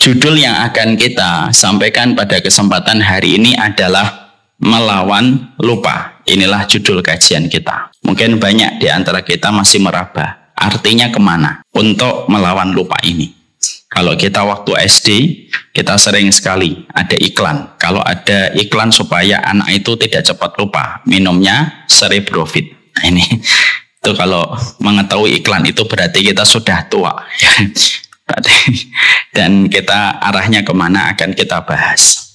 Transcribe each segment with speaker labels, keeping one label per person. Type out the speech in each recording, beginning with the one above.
Speaker 1: Judul yang akan kita sampaikan pada kesempatan hari ini adalah melawan lupa. Inilah judul kajian kita. Mungkin banyak di antara kita masih meraba. Artinya kemana untuk melawan lupa ini? Kalau kita waktu SD, kita sering sekali ada iklan. Kalau ada iklan supaya anak itu tidak cepat lupa, minumnya Cerebrofit. Nah, ini itu kalau mengetahui iklan itu berarti kita sudah tua. Dan kita arahnya kemana akan kita bahas.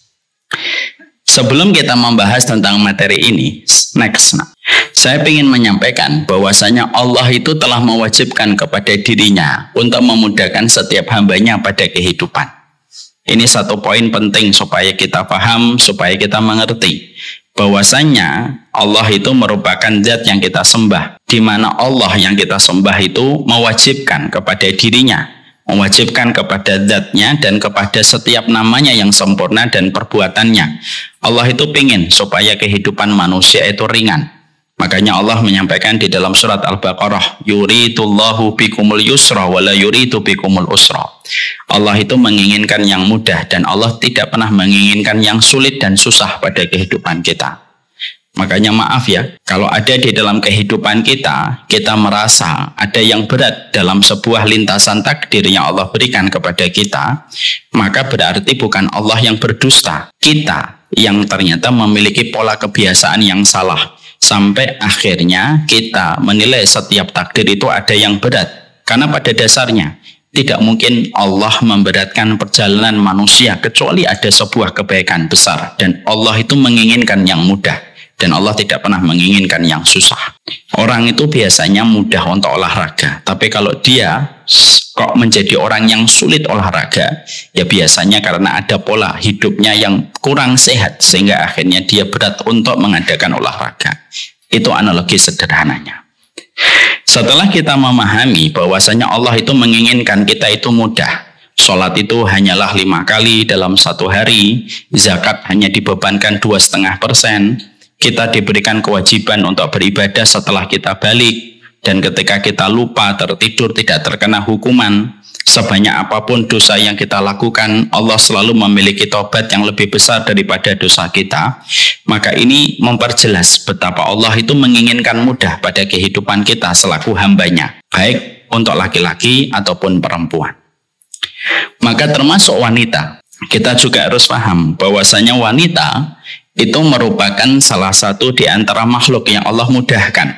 Speaker 1: Sebelum kita membahas tentang materi ini, saya ingin menyampaikan bahwasanya Allah itu telah mewajibkan kepada dirinya untuk memudahkan setiap hambanya pada kehidupan. Ini satu poin penting supaya kita paham, supaya kita mengerti bahwasanya Allah itu merupakan zat yang kita sembah, di mana Allah yang kita sembah itu mewajibkan kepada dirinya, mewajibkan kepada zatnya dan kepada setiap namanya yang sempurna dan perbuatannya. Allah itu ingin supaya kehidupan manusia itu ringan. Makanya Allah menyampaikan di dalam surat Al-Baqarah, yuridullahu bikumul yusra wa la yuridu bikumul usra. Allah itu menginginkan yang mudah dan Allah tidak pernah menginginkan yang sulit dan susah pada kehidupan kita. Makanya maaf ya, kalau ada di dalam kehidupan kita, kita merasa ada yang berat dalam sebuah lintasan takdir yang Allah berikan kepada kita, maka berarti bukan Allah yang berdusta, kita yang ternyata memiliki pola kebiasaan yang salah. Sampai akhirnya kita menilai setiap takdir itu ada yang berat. Karena pada dasarnya tidak mungkin Allah memberatkan perjalanan manusia kecuali ada sebuah kebaikan besar. Dan Allah itu menginginkan yang mudah. Dan Allah tidak pernah menginginkan yang susah. Orang itu biasanya mudah untuk olahraga. Tapi kalau dia kok menjadi orang yang sulit olahraga, ya biasanya karena ada pola hidupnya yang kurang sehat, sehingga akhirnya dia berat untuk mengadakan olahraga. Itu analogi sederhananya. Setelah kita memahami bahwasanya Allah itu menginginkan kita itu mudah, sholat itu hanyalah 5 kali dalam satu hari, zakat hanya dibebankan 2,5%, kita diberikan kewajiban untuk beribadah setelah kita balik, dan ketika kita lupa, tertidur, tidak terkena hukuman. Sebanyak apapun dosa yang kita lakukan, Allah selalu memiliki tobat yang lebih besar daripada dosa kita. Maka ini memperjelas betapa Allah itu menginginkan mudah pada kehidupan kita selaku hambanya, baik untuk laki-laki ataupun perempuan. Maka termasuk wanita, kita juga harus paham bahwasanya wanita itu merupakan salah satu di antara makhluk yang Allah mudahkan,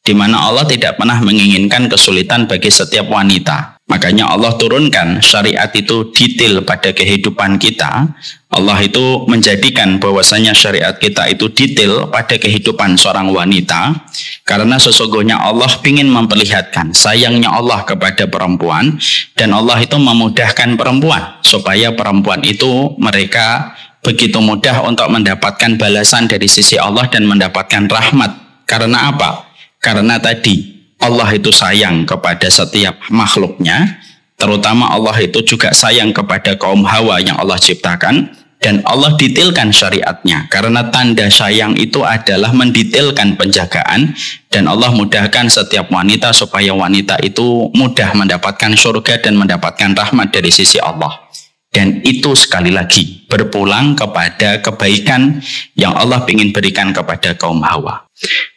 Speaker 1: di mana Allah tidak pernah menginginkan kesulitan bagi setiap wanita. Makanya Allah turunkan syariat itu detail pada kehidupan kita. Allah itu menjadikan bahwasanya syariat kita itu detail pada kehidupan seorang wanita, karena sesungguhnya Allah ingin memperlihatkan sayangnya Allah kepada perempuan, dan Allah itu memudahkan perempuan supaya perempuan itu mereka begitu mudah untuk mendapatkan balasan dari sisi Allah dan mendapatkan rahmat. Karena apa? Karena tadi Allah itu sayang kepada setiap makhluknya, terutama Allah itu juga sayang kepada kaum Hawa yang Allah ciptakan, dan Allah detailkan syariatnya, karena tanda sayang itu adalah mendetailkan penjagaan, dan Allah mudahkan setiap wanita supaya wanita itu mudah mendapatkan surga dan mendapatkan rahmat dari sisi Allah. Dan itu sekali lagi berpulang kepada kebaikan yang Allah ingin berikan kepada kaum Hawa.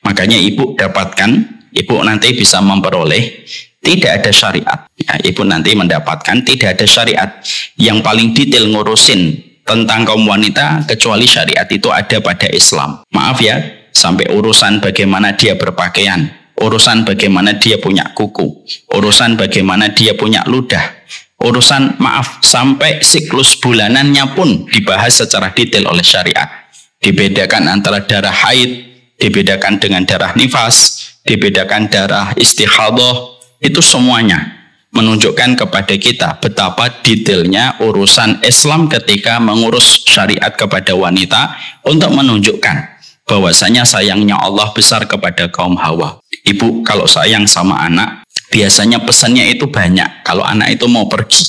Speaker 1: Makanya ibu dapatkan, ibu nanti bisa memperoleh tidak ada syariat. Ya, ibu nanti mendapatkan tidak ada syariat yang paling detail ngurusin tentang kaum wanita kecuali syariat itu ada pada Islam. Maaf ya, sampai urusan bagaimana dia berpakaian, urusan bagaimana dia punya kuku, urusan bagaimana dia punya ludah, urusan sampai siklus bulanannya pun dibahas secara detail oleh syariat. Dibedakan antara darah haid, dibedakan dengan darah nifas, dibedakan darah istihadah, itu semuanya menunjukkan kepada kita betapa detailnya urusan Islam ketika mengurus syariat kepada wanita, untuk menunjukkan bahwasanya sayangnya Allah besar kepada kaum Hawa. Ibu kalau sayang sama anak, biasanya pesannya itu banyak. Kalau anak itu mau pergi,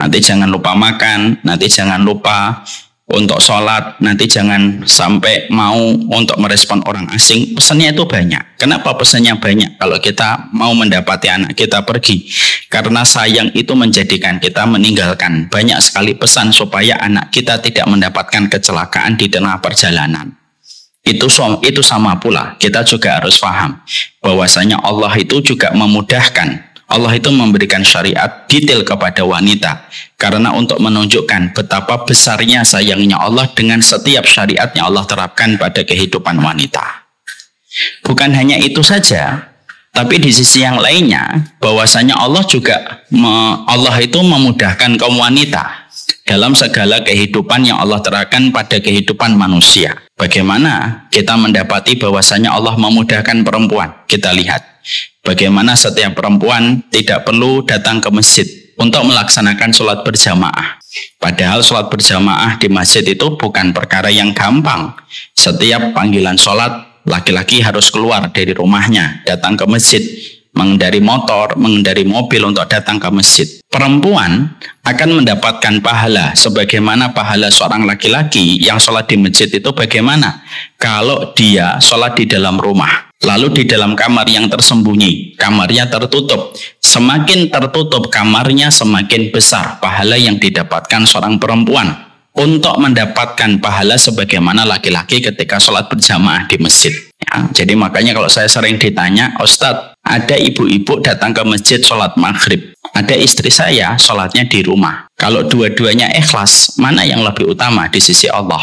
Speaker 1: nanti jangan lupa makan, nanti jangan lupa untuk sholat, nanti jangan sampai mau untuk merespon orang asing. Pesannya itu banyak. Kenapa pesannya banyak? Kalau kita mau mendapati anak kita pergi, karena sayang itu menjadikan kita meninggalkan banyak sekali pesan supaya anak kita tidak mendapatkan kecelakaan di tengah perjalanan. Itu sama pula, kita juga harus paham bahwasanya Allah itu juga memudahkan. Allah itu memberikan syariat detail kepada wanita karena untuk menunjukkan betapa besarnya sayangnya Allah dengan setiap syariat yang Allah terapkan pada kehidupan wanita. Bukan hanya itu saja, tapi di sisi yang lainnya bahwasanya Allah itu memudahkan kaum wanita dalam segala kehidupan yang Allah terapkan pada kehidupan manusia. Bagaimana kita mendapati bahwasanya Allah memudahkan perempuan? Kita lihat bagaimana setiap perempuan tidak perlu datang ke masjid untuk melaksanakan sholat berjamaah. Padahal sholat berjamaah di masjid itu bukan perkara yang gampang. Setiap panggilan sholat, laki-laki harus keluar dari rumahnya, datang ke masjid, mengendari motor, mengendari mobil untuk datang ke masjid. Perempuan akan mendapatkan pahala sebagaimana pahala seorang laki-laki yang sholat di masjid itu bagaimana? Kalau dia sholat di dalam rumah, lalu di dalam kamar yang tersembunyi, kamarnya tertutup. Semakin tertutup kamarnya, semakin besar pahala yang didapatkan seorang perempuan untuk mendapatkan pahala sebagaimana laki-laki ketika sholat berjamaah di masjid. Ya, jadi makanya kalau saya sering ditanya, Ustadz, ada ibu-ibu datang ke masjid sholat maghrib, ada istri saya sholatnya di rumah. Kalau dua-duanya ikhlas, mana yang lebih utama di sisi Allah?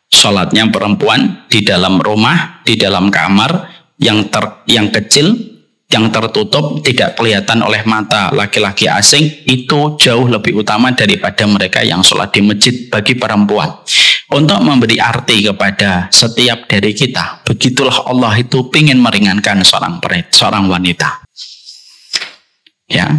Speaker 1: Sholatnya perempuan di dalam rumah, di dalam kamar yang kecil, yang tertutup, tidak kelihatan oleh mata laki-laki asing, itu jauh lebih utama daripada mereka yang sholat di masjid bagi perempuan. Untuk memberi arti kepada setiap dari kita, begitulah Allah itu ingin meringankan seorang wanita. Ya,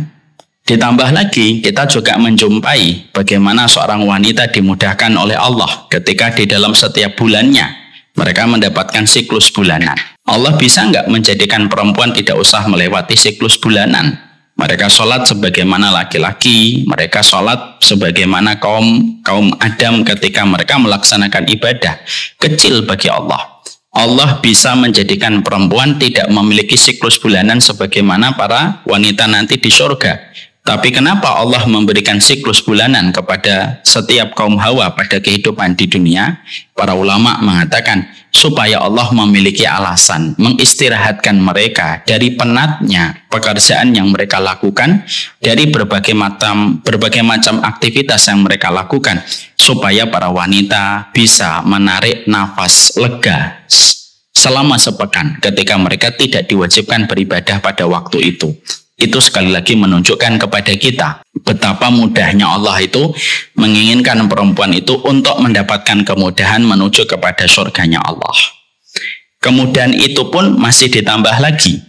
Speaker 1: ditambah lagi kita juga menjumpai bagaimana seorang wanita dimudahkan oleh Allah ketika di dalam setiap bulannya mereka mendapatkan siklus bulanan. Allah bisa nggak menjadikan perempuan tidak usah melewati siklus bulanan? Mereka sholat sebagaimana laki-laki, mereka sholat sebagaimana kaum Adam ketika mereka melaksanakan ibadah. Kecil bagi Allah. Allah bisa menjadikan perempuan tidak memiliki siklus bulanan sebagaimana para wanita nanti di surga. Tapi kenapa Allah memberikan siklus bulanan kepada setiap kaum Hawa pada kehidupan di dunia? Para ulama mengatakan supaya Allah memiliki alasan mengistirahatkan mereka dari penatnya pekerjaan yang mereka lakukan, dari berbagai macam aktivitas yang mereka lakukan, supaya para wanita bisa menarik nafas lega selama sepekan ketika mereka tidak diwajibkan beribadah pada waktu itu. Itu sekali lagi menunjukkan kepada kita betapa mudahnya Allah itu menginginkan perempuan itu untuk mendapatkan kemudahan menuju kepada surganya Allah. Kemudian itu pun masih ditambah lagi.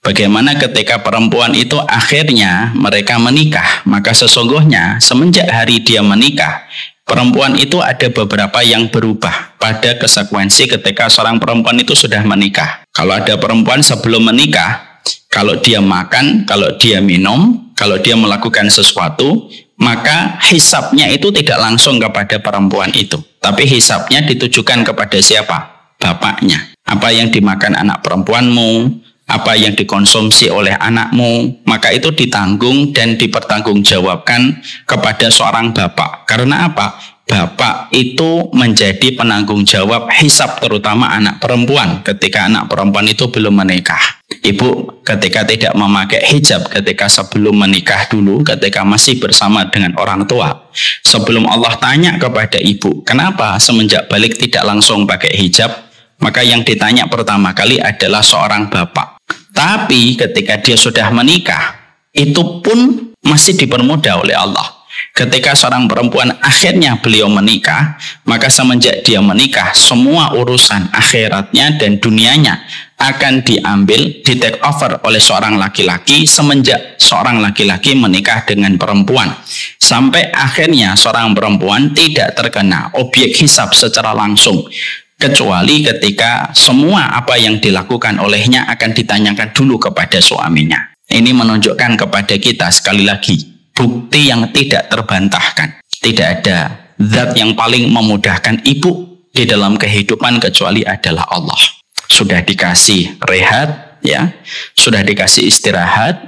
Speaker 1: Bagaimana ketika perempuan itu akhirnya mereka menikah, maka sesungguhnya semenjak hari dia menikah, perempuan itu ada beberapa yang berubah pada konsekuensi ketika seorang perempuan itu sudah menikah. Kalau ada perempuan sebelum menikah, kalau dia makan, kalau dia minum, kalau dia melakukan sesuatu, maka hisabnya itu tidak langsung kepada perempuan itu. Tapi hisabnya ditujukan kepada siapa? Bapaknya. Apa yang dimakan anak perempuanmu, apa yang dikonsumsi oleh anakmu, maka itu ditanggung dan dipertanggungjawabkan kepada seorang bapak. Karena apa? Bapak itu menjadi penanggung jawab hisab terutama anak perempuan ketika anak perempuan itu belum menikah. Ibu ketika tidak memakai hijab ketika sebelum menikah dulu, ketika masih bersama dengan orang tua, sebelum Allah tanya kepada ibu, kenapa semenjak balik tidak langsung pakai hijab? Maka yang ditanya pertama kali adalah seorang bapak. Tapi ketika dia sudah menikah, itu pun masih dipermudah oleh Allah. Ketika seorang perempuan akhirnya beliau menikah, maka semenjak dia menikah, semua urusan akhiratnya dan dunianya akan diambil, di take over oleh seorang laki-laki semenjak seorang laki-laki menikah dengan perempuan. Sampai akhirnya seorang perempuan tidak terkena objek hisab secara langsung, kecuali ketika semua apa yang dilakukan olehnya akan ditanyakan dulu kepada suaminya. Ini menunjukkan kepada kita sekali lagi bukti yang tidak terbantahkan. Tidak ada zat yang paling memudahkan ibu di dalam kehidupan kecuali adalah Allah. Sudah dikasih rehat, ya, sudah dikasih istirahat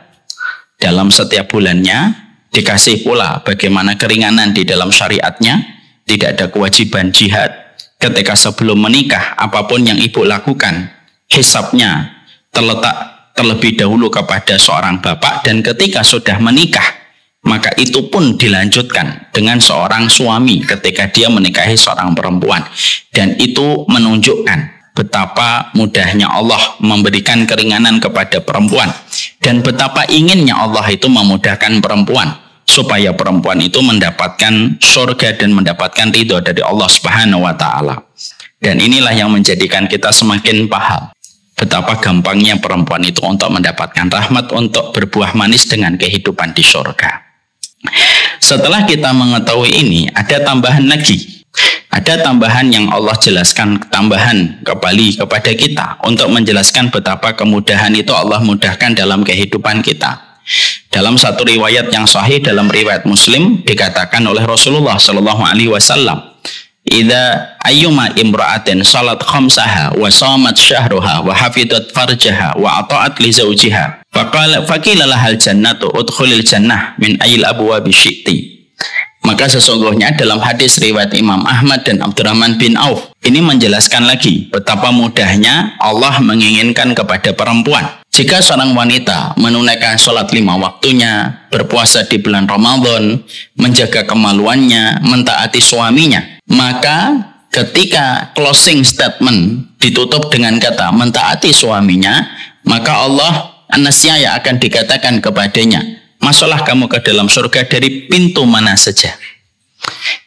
Speaker 1: dalam setiap bulannya, dikasih pula bagaimana keringanan di dalam syariatnya, tidak ada kewajiban jihad. Ketika sebelum menikah, apapun yang ibu lakukan, hisabnya terletak terlebih dahulu kepada seorang bapak, dan ketika sudah menikah, maka itu pun dilanjutkan dengan seorang suami ketika dia menikahi seorang perempuan. Dan itu menunjukkan betapa mudahnya Allah memberikan keringanan kepada perempuan, dan betapa inginnya Allah itu memudahkan perempuan supaya perempuan itu mendapatkan surga dan mendapatkan ridho dari Allah Subhanahu wa Ta'ala. Dan inilah yang menjadikan kita semakin paham betapa gampangnya perempuan itu untuk mendapatkan rahmat, untuk berbuah manis dengan kehidupan di surga. Setelah kita mengetahui ini, ada tambahan lagi. Ada tambahan yang Allah jelaskan, tambahan kembali kepada kita untuk menjelaskan betapa kemudahan itu Allah mudahkan dalam kehidupan kita. Dalam satu riwayat yang sahih, dalam riwayat Muslim, dikatakan oleh Rasulullah Shallallahu Alaihi Wasallam, "Idza ayyuma imra'atin salat khamsaha wa shamat syahruha wa hafidat farjaha wa ata'at li zawjiha faqila lahal jannatu udkhulil jannah min ayil abwabi syi'ti." Maka sesungguhnya dalam hadis riwayat Imam Ahmad dan Abdurrahman bin Auf, ini menjelaskan lagi betapa mudahnya Allah menginginkan kepada perempuan. Jika seorang wanita menunaikan sholat 5 waktunya, berpuasa di bulan Ramadan, menjaga kemaluannya, mentaati suaminya, maka ketika closing statement ditutup dengan kata mentaati suaminya, maka Allah an-nasyaya akan dikatakan kepadanya, masuklah kamu ke dalam surga dari pintu mana saja.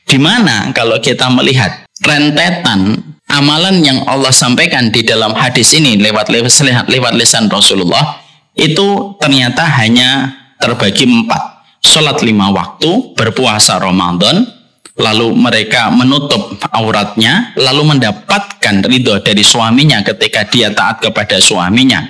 Speaker 1: Di mana kalau kita melihat rentetan amalan yang Allah sampaikan di dalam hadis ini lewat lisan Rasulullah, itu ternyata hanya terbagi 4. Sholat 5 waktu, berpuasa Ramadan, lalu mereka menutup auratnya, lalu mendapatkan ridho dari suaminya ketika dia taat kepada suaminya.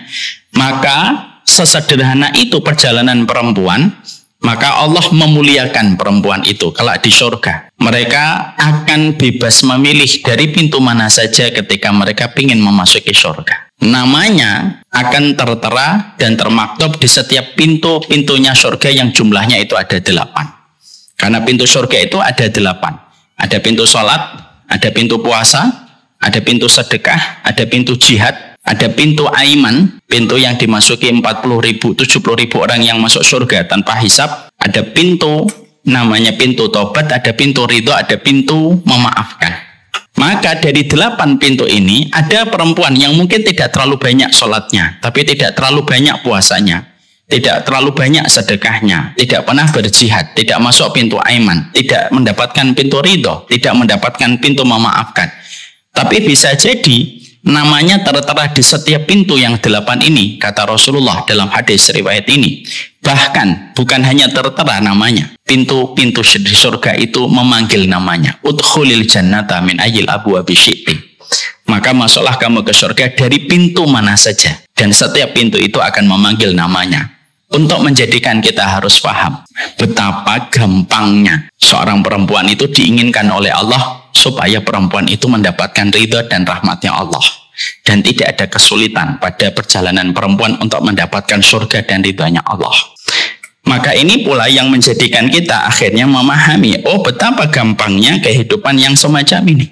Speaker 1: Maka sesederhana itu perjalanan perempuan, maka Allah memuliakan perempuan itu kelak di surga. Mereka akan bebas memilih dari pintu mana saja ketika mereka ingin memasuki surga. Namanya akan tertera dan termaktub di setiap pintu-pintunya surga yang jumlahnya itu ada 8. Karena pintu surga itu ada 8. Ada pintu sholat, ada pintu puasa, ada pintu sedekah, ada pintu jihad, ada pintu aiman, pintu yang dimasuki 40.000, 70.000 orang yang masuk surga tanpa hisab. Ada pintu namanya pintu tobat, ada pintu ridho, ada pintu memaafkan. Maka dari 8 pintu ini ada perempuan yang mungkin tidak terlalu banyak sholatnya, tapi tidak terlalu banyak puasanya, tidak terlalu banyak sedekahnya, tidak pernah berjihad, tidak masuk pintu aiman, tidak mendapatkan pintu ridho, tidak mendapatkan pintu memaafkan. Tapi bisa jadi namanya tertera di setiap pintu yang 8 ini, kata Rasulullah dalam hadis riwayat ini. Bahkan bukan hanya tertera namanya, pintu-pintu di surga itu memanggil namanya, udkhulil jannata min ayil abwabi syi'ti. Maka masuklah kamu ke surga dari pintu mana saja, dan setiap pintu itu akan memanggil namanya. Untuk menjadikan kita harus paham betapa gampangnya seorang perempuan itu diinginkan oleh Allah, supaya perempuan itu mendapatkan ridha dan rahmatnya Allah. Dan tidak ada kesulitan pada perjalanan perempuan untuk mendapatkan surga dan ridhanya Allah. Maka ini pula yang menjadikan kita akhirnya memahami, oh betapa gampangnya kehidupan yang semacam ini.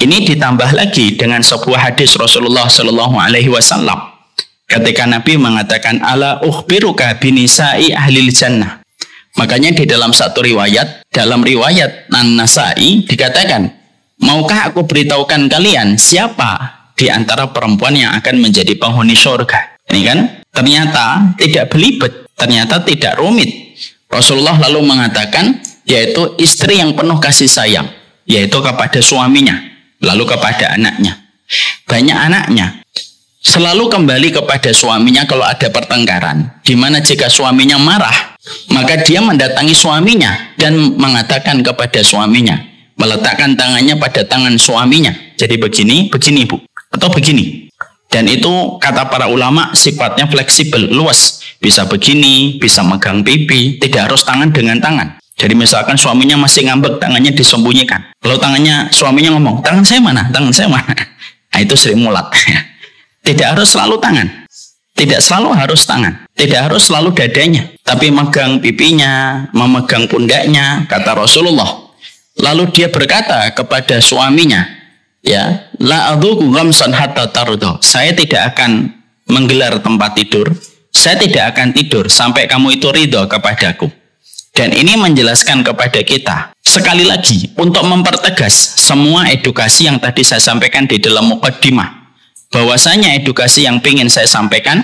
Speaker 1: Ini ditambah lagi dengan sebuah hadis Rasulullah Shallallahu Alaihi Wasallam. Ketika Nabi mengatakan, ala ukhbiruka binisa'i ahlil jannah. Makanya di dalam satu riwayat, dalam riwayat An-Nasai dikatakan, maukah aku beritahukan kalian siapa di antara perempuan yang akan menjadi penghuni surga? Ini kan ternyata tidak belibet, ternyata tidak rumit. Rasulullah lalu mengatakan, yaitu istri yang penuh kasih sayang, yaitu kepada suaminya, lalu kepada anaknya. Banyak anaknya selalu kembali kepada suaminya kalau ada pertengkaran. Di mana jika suaminya marah, maka dia mendatangi suaminya dan mengatakan kepada suaminya, meletakkan tangannya pada tangan suaminya. Jadi begini, begini bu, atau begini. Dan itu kata para ulama sifatnya fleksibel, luas. Bisa begini, bisa megang pipi, tidak harus tangan dengan tangan. Jadi misalkan suaminya masih ngambek, tangannya disembunyikan. Lalu suaminya ngomong, tangan saya mana? Tangan saya mana? Nah, itu Sri Mulat. Tidak harus selalu tangan. Tidak selalu harus tangan. Tidak harus selalu dadanya. Tapi megang pipinya, memegang pundaknya, kata Rasulullah. Lalu dia berkata kepada suaminya, ya, la adzuqu ghamsan hatta tardo. Saya tidak akan menggelar tempat tidur. Saya tidak akan tidur sampai kamu itu ridho kepadaku. Dan ini menjelaskan kepada kita, sekali lagi, untuk mempertegas semua edukasi yang tadi saya sampaikan di dalam muqaddimah. Bahwasanya edukasi yang ingin saya sampaikan,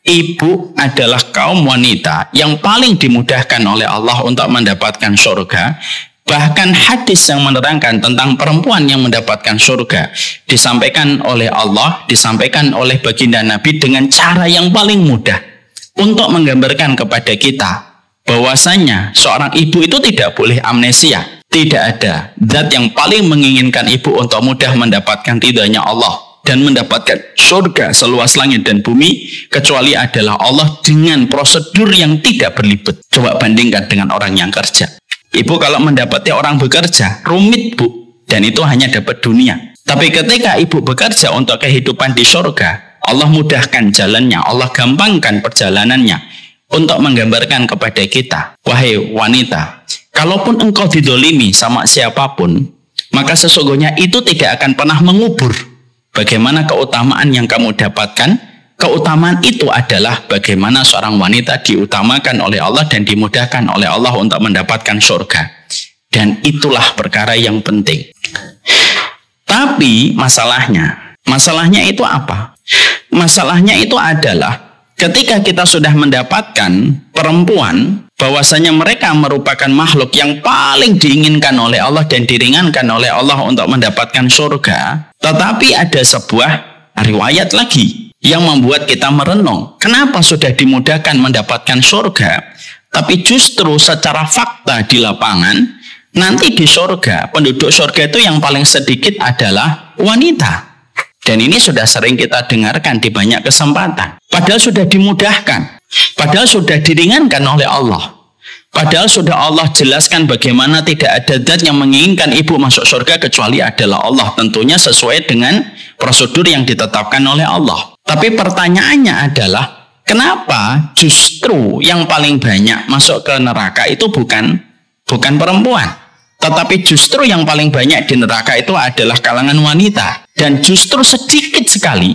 Speaker 1: ibu adalah kaum wanita yang paling dimudahkan oleh Allah untuk mendapatkan surga. Bahkan hadis yang menerangkan tentang perempuan yang mendapatkan surga disampaikan oleh Allah, disampaikan oleh baginda Nabi dengan cara yang paling mudah untuk menggambarkan kepada kita bahwasanya seorang ibu itu tidak boleh amnesia. Tidak ada zat yang paling menginginkan ibu untuk mudah mendapatkan ridhanya Allah dan mendapatkan surga seluas langit dan bumi kecuali adalah Allah dengan prosedur yang tidak berlibat. Coba bandingkan dengan orang yang kerja. Ibu kalau mendapati orang bekerja rumit, Bu, dan itu hanya dapat dunia. Tapi ketika ibu bekerja untuk kehidupan di surga, Allah mudahkan jalannya, Allah gampangkan perjalanannya. Untuk menggambarkan kepada kita, wahai wanita, kalaupun engkau didolimi sama siapapun, maka sesungguhnya itu tidak akan pernah mengubur bagaimana keutamaan yang kamu dapatkan. Keutamaan itu adalah bagaimana seorang wanita diutamakan oleh Allah dan dimudahkan oleh Allah untuk mendapatkan surga. Dan itulah perkara yang penting. Tapi masalahnya itu apa? Masalahnya itu adalah ketika kita sudah mendapatkan perempuan, bahwasanya mereka merupakan makhluk yang paling diinginkan oleh Allah dan diringankan oleh Allah untuk mendapatkan surga. Tetapi ada sebuah riwayat lagi yang membuat kita merenung. Kenapa sudah dimudahkan mendapatkan surga, tapi justru secara fakta di lapangan, nanti di surga, penduduk surga itu yang paling sedikit adalah wanita. Dan ini sudah sering kita dengarkan di banyak kesempatan. Padahal sudah dimudahkan. Padahal sudah diringankan oleh Allah. Padahal sudah Allah jelaskan bagaimana tidak ada zat yang menginginkan ibu masuk surga kecuali adalah Allah. Tentunya sesuai dengan prosedur yang ditetapkan oleh Allah. Tapi pertanyaannya adalah, kenapa justru yang paling banyak masuk ke neraka itu bukan perempuan? Tetapi justru yang paling banyak di neraka itu adalah kalangan wanita. Dan justru sedikit sekali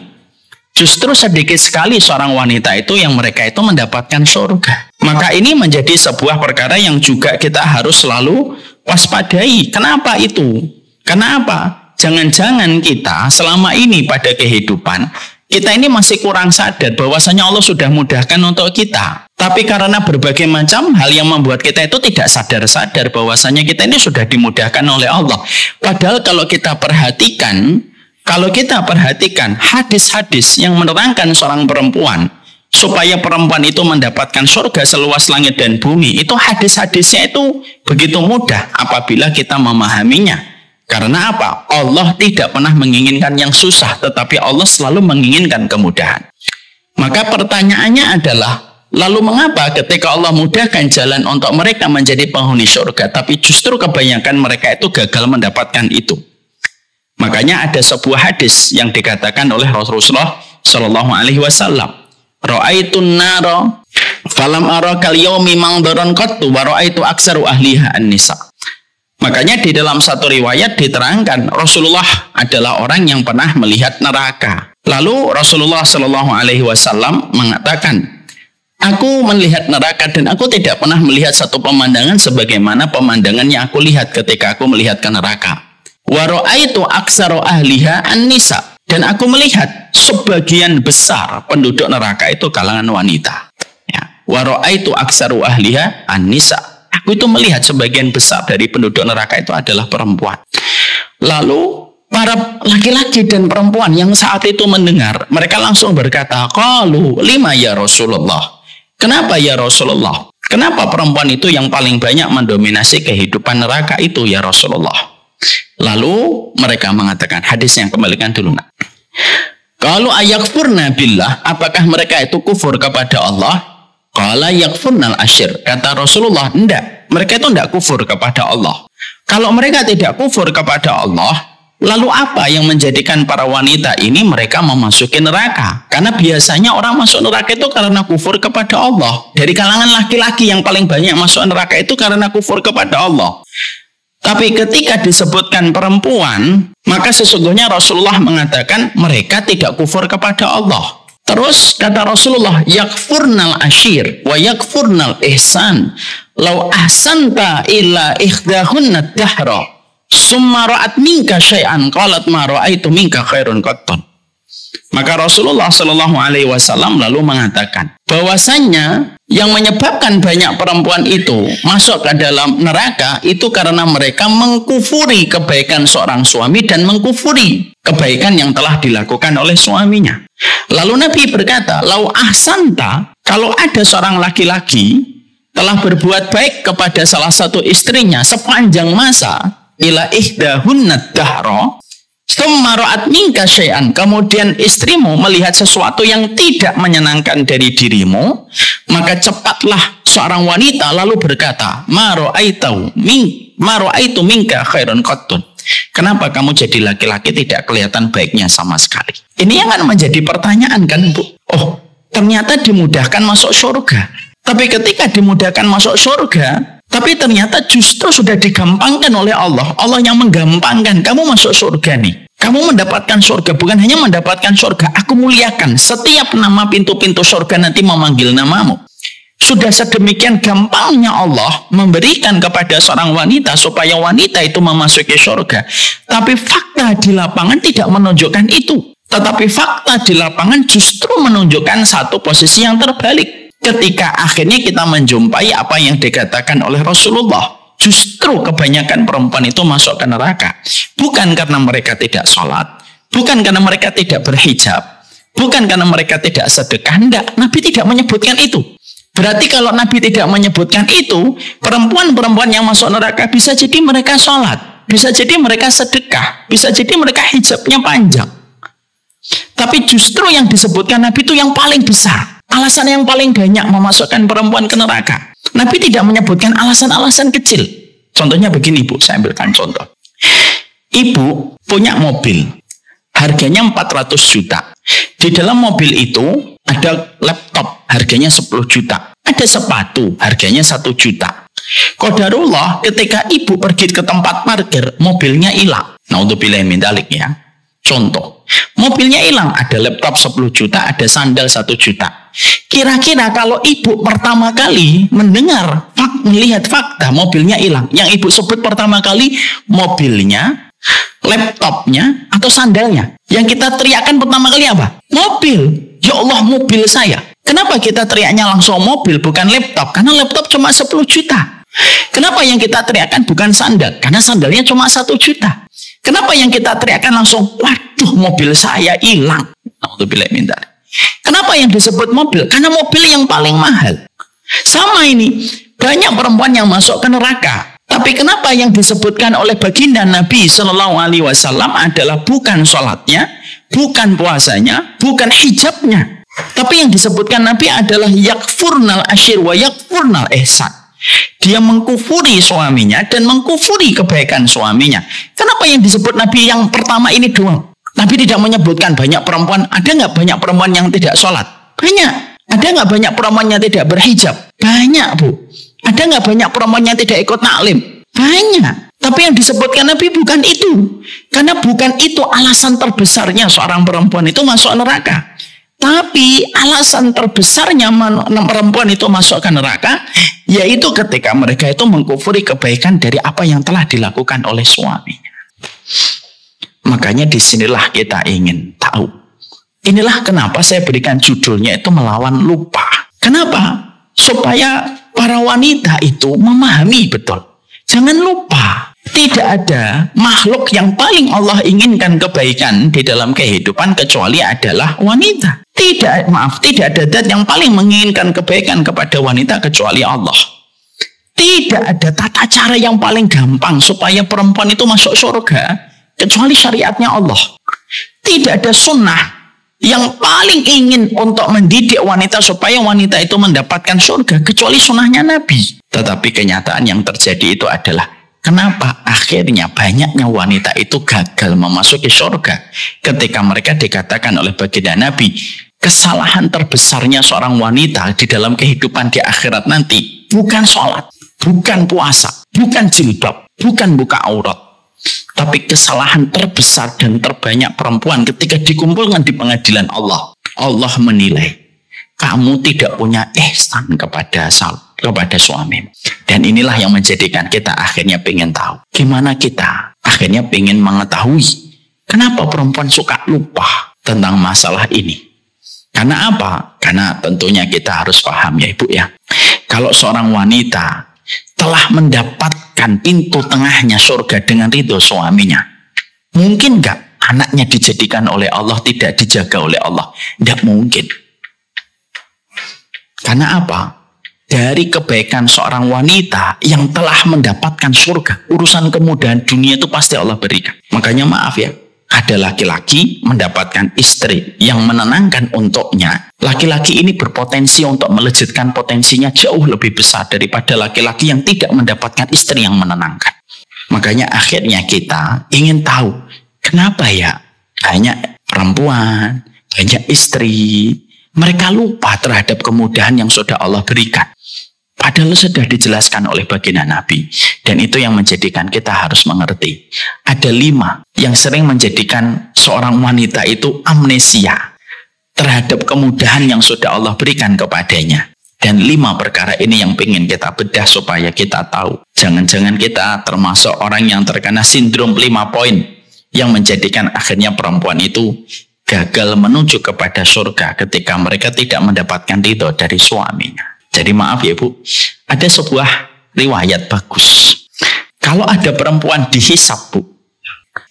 Speaker 1: seorang wanita itu yang mereka itu mendapatkan surga. Maka ini menjadi sebuah perkara yang juga kita harus selalu waspadai. Kenapa itu? Kenapa? Jangan-jangan kita selama ini pada kehidupan, kita ini masih kurang sadar bahwasanya Allah sudah mudahkan untuk kita. Tapi karena berbagai macam hal yang membuat kita itu tidak sadar-sadar bahwasanya kita ini sudah dimudahkan oleh Allah. Padahal kalau kita perhatikan hadis-hadis yang menerangkan seorang perempuan supaya perempuan itu mendapatkan surga seluas langit dan bumi, itu hadis-hadisnya itu begitu mudah apabila kita memahaminya. Karena apa? Allah tidak pernah menginginkan yang susah, tetapi Allah selalu menginginkan kemudahan. Maka pertanyaannya adalah, lalu mengapa ketika Allah mudahkan jalan untuk mereka menjadi penghuni surga, tapi justru kebanyakan mereka itu gagal mendapatkan itu? Makanya ada sebuah hadis yang dikatakan oleh Rasulullah Shallallahu Alaihi Wasallam, Ra'aitun naro, falam ara kal yaumi mangdaron qattu wa ra'aitu aksaru ahliha an-nisa. Makanya di dalam satu riwayat diterangkan Rasulullah adalah orang yang pernah melihat neraka. Lalu Rasulullah Shallallahu Alaihi Wasallam mengatakan, aku melihat neraka dan aku tidak pernah melihat satu pemandangan sebagaimana pemandangan yang aku lihat ketika aku melihat ke neraka. Wa ra'aitu aksaru ahliha an-nisa, dan aku melihat sebagian besar penduduk neraka itu kalangan wanita. Ya. Wa ra'aitu aksaru ahliha an-nisa. Aku itu melihat sebagian besar dari penduduk neraka itu adalah perempuan. Lalu para laki-laki dan perempuan yang saat itu mendengar, mereka langsung berkata, qalu lima ya Rasulullah. Kenapa ya Rasulullah? Kenapa perempuan itu yang paling banyak mendominasi kehidupan neraka itu ya Rasulullah? Lalu mereka mengatakan, hadis yang kembalikan dulu nak. Kalau ayakfurna billah, apakah mereka itu kufur kepada Allah? Qala yakfurnal asyir. Kata Rasulullah, enggak. mereka itu tidak kufur kepada Allah. Kalau mereka tidak kufur kepada Allah, lalu apa yang menjadikan para wanita ini mereka memasuki neraka? Karena biasanya orang masuk neraka itu karena kufur kepada Allah. Dari kalangan laki-laki yang paling banyak masuk neraka itu karena kufur kepada Allah. Tapi ketika disebutkan perempuan, maka sesungguhnya Rasulullah mengatakan mereka tidak kufur kepada Allah. Terus kata Rasulullah, yakfurnal ashir wa yakfurnal ihsan. Lau ahsanta illa ikhdahunna dahra summa ra'at minka syai'an qalat ma ra'aitu minka khairun qattun. Maka Rasulullah Shallallahu Alaihi Wasallam lalu mengatakan bahwasannya yang menyebabkan banyak perempuan itu masuk ke dalam neraka itu karena mereka mengkufuri kebaikan seorang suami dan mengkufuri kebaikan yang telah dilakukan oleh suaminya. Lalu Nabi berkata, lau ahsanta, kalau ada seorang laki-laki telah berbuat baik kepada salah satu istrinya sepanjang masa, ila ihdahunna dahra, summaro'at minka syai'an, kemudian istrimu melihat sesuatu yang tidak menyenangkan dari dirimu, maka cepatlah seorang wanita lalu berkata, ma ra'aitu minka khairun qattun. Kenapa kamu jadi laki-laki tidak kelihatan baiknya sama sekali? Ini yang akan menjadi pertanyaan kan, Bu? Oh, ternyata dimudahkan masuk surga. Tapi ketika dimudahkan masuk surga, tapi ternyata justru sudah digampangkan oleh Allah. Allah yang menggampangkan. Kamu masuk surga nih. Kamu mendapatkan surga. Bukan hanya mendapatkan surga. Aku muliakan. Setiap nama pintu-pintu surga nanti memanggil namamu. Sudah sedemikian gampangnya Allah memberikan kepada seorang wanita supaya wanita itu memasuki surga. Tapi fakta di lapangan tidak menunjukkan itu. Tetapi fakta di lapangan justru menunjukkan satu posisi yang terbalik. Ketika akhirnya kita menjumpai apa yang dikatakan oleh Rasulullah, justru kebanyakan perempuan itu masuk ke neraka. Bukan karena mereka tidak sholat, bukan karena mereka tidak berhijab, bukan karena mereka tidak sedekah. Tidak, Nabi tidak menyebutkan itu. Berarti kalau Nabi tidak menyebutkan itu, perempuan-perempuan yang masuk neraka bisa jadi mereka sholat, bisa jadi mereka sedekah, bisa jadi mereka hijabnya panjang. Tapi justru yang disebutkan Nabi itu yang paling besar. Alasan yang paling banyak memasukkan perempuan ke neraka. Nabi tidak menyebutkan alasan-alasan kecil. Contohnya begini, Bu, saya ambilkan contoh. Ibu punya mobil, harganya 400 juta. Di dalam mobil itu ada laptop, harganya 10 juta. Ada sepatu, harganya 1 juta. Qadarullah, ketika ibu pergi ke tempat parkir, mobilnya hilang. Naudzubillah min dzalik ya. Contoh, mobilnya hilang, ada laptop 10 juta, ada sandal 1 juta. Kira-kira kalau ibu pertama kali melihat fakta mobilnya hilang, yang ibu sebut pertama kali mobilnya, laptopnya, atau sandalnya, yang kita teriakkan pertama kali apa? Mobil. Ya Allah, mobil saya. Kenapa kita teriaknya langsung mobil bukan laptop? Karena laptop cuma 10 juta. Kenapa yang kita teriakkan bukan sandal? Karena sandalnya cuma 1 juta. Kenapa yang kita teriakkan langsung, waduh mobil saya hilang? Naudzubillah min dzalik. Kenapa yang disebut mobil? Karena mobil yang paling mahal. Sama ini, banyak perempuan yang masuk ke neraka. Tapi kenapa yang disebutkan oleh baginda Nabi Shallallahu Alaihi Wasallam adalah bukan sholatnya, bukan puasanya, bukan hijabnya. Tapi yang disebutkan Nabi adalah yakfurnal ashir wa yakfurnal ihsan. Dia mengkufuri suaminya dan mengkufuri kebaikan suaminya. Kenapa yang disebut Nabi yang pertama ini doang? Nabi tidak menyebutkan banyak perempuan. Ada nggak banyak perempuan yang tidak sholat? Banyak. Ada nggak banyak perempuan yang tidak berhijab? Banyak, Bu. Ada nggak banyak perempuan yang tidak ikut taklim? Banyak. Tapi yang disebutkan Nabi bukan itu. Karena bukan itu alasan terbesarnya seorang perempuan itu masuk neraka. Tapi alasan terbesarnya perempuan itu masuk ke neraka, yaitu ketika mereka itu mengkufuri kebaikan dari apa yang telah dilakukan oleh suaminya. Makanya disinilah kita ingin tahu. Inilah kenapa saya berikan judulnya itu melawan lupa. Kenapa? Supaya para wanita itu memahami betul. Jangan lupa. Tidak ada makhluk yang paling Allah inginkan kebaikan di dalam kehidupan kecuali adalah wanita. Tidak ada zat yang paling menginginkan kebaikan kepada wanita kecuali Allah. Tidak ada tata cara yang paling gampang supaya perempuan itu masuk surga kecuali syariatnya Allah. Tidak ada sunnah yang paling ingin untuk mendidik wanita supaya wanita itu mendapatkan surga kecuali sunnahnya Nabi. Tetapi kenyataan yang terjadi itu adalah kenapa akhirnya banyaknya wanita itu gagal memasuki surga ketika mereka dikatakan oleh baginda Nabi, kesalahan terbesarnya seorang wanita di dalam kehidupan di akhirat nanti bukan sholat, bukan puasa, bukan jilbab, bukan buka aurat. Tapi kesalahan terbesar dan terbanyak perempuan ketika dikumpulkan di pengadilan Allah. Allah menilai, kamu tidak punya ihsan kepada suami. Dan inilah yang menjadikan kita akhirnya pengen tahu. Gimana kita akhirnya pengen mengetahui kenapa perempuan suka lupa tentang masalah ini. Karena apa? Karena tentunya kita harus paham ya Ibu ya. Kalau seorang wanita telah mendapatkan pintu tengahnya surga dengan ridho suaminya, mungkin nggak anaknya dijadikan oleh Allah, tidak dijaga oleh Allah? Tidak mungkin. Karena apa? Dari kebaikan seorang wanita yang telah mendapatkan surga, urusan kemudahan dunia itu pasti Allah berikan. Makanya maaf ya, ada laki-laki mendapatkan istri yang menenangkan untuknya. Laki-laki ini berpotensi untuk melejitkan potensinya jauh lebih besar daripada laki-laki yang tidak mendapatkan istri yang menenangkan. Makanya akhirnya kita ingin tahu, kenapa ya banyak perempuan, banyak istri, mereka lupa terhadap kemudahan yang sudah Allah berikan. Padahal sudah dijelaskan oleh baginda Nabi. Dan itu yang menjadikan kita harus mengerti. Ada 5 yang sering menjadikan seorang wanita itu amnesia terhadap kemudahan yang sudah Allah berikan kepadanya. Dan 5 perkara ini yang ingin kita bedah supaya kita tahu. Jangan-jangan kita termasuk orang yang terkena sindrom 5 poin yang menjadikan akhirnya perempuan itu gagal menuju kepada surga ketika mereka tidak mendapatkan ridho dari suaminya. Jadi maaf ya Bu, ada sebuah riwayat bagus. Kalau ada perempuan dihisap Bu,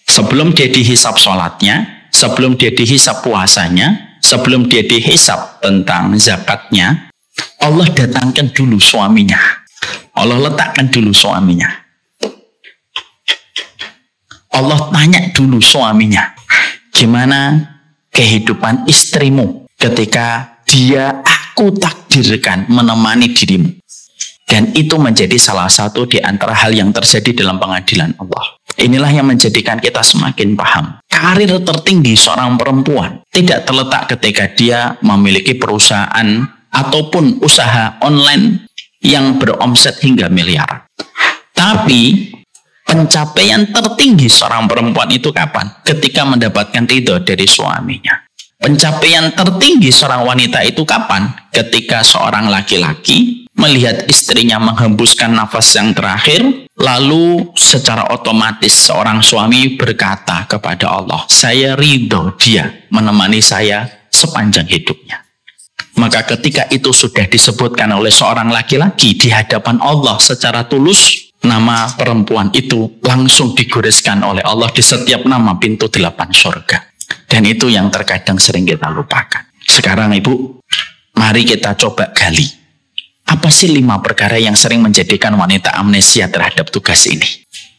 Speaker 1: sebelum dia dihisap sholatnya, sebelum dia dihisap puasanya, sebelum dia dihisap tentang zakatnya, Allah datangkan dulu suaminya. Allah letakkan dulu suaminya. Allah tanya dulu suaminya, gimana kehidupan istrimu ketika dia aku takdirkan menemani dirimu. Dan itu menjadi salah satu di antara hal yang terjadi dalam pengadilan Allah. Inilah yang menjadikan kita semakin paham. Karir tertinggi seorang perempuan tidak terletak ketika dia memiliki perusahaan ataupun usaha online yang beromset hingga miliaran. Tapi pencapaian tertinggi seorang perempuan itu kapan? Ketika mendapatkan ridho dari suaminya. Pencapaian tertinggi seorang wanita itu kapan? Ketika seorang laki-laki melihat istrinya menghembuskan nafas yang terakhir, lalu secara otomatis seorang suami berkata kepada Allah, saya ridho dia menemani saya sepanjang hidupnya. Maka ketika itu sudah disebutkan oleh seorang laki-laki di hadapan Allah secara tulus, nama perempuan itu langsung digoreskan oleh Allah di setiap nama pintu 8 surga. Dan itu yang terkadang sering kita lupakan. Sekarang Ibu, mari kita coba gali. Apa sih 5 perkara yang sering menjadikan wanita amnesia terhadap tugas ini?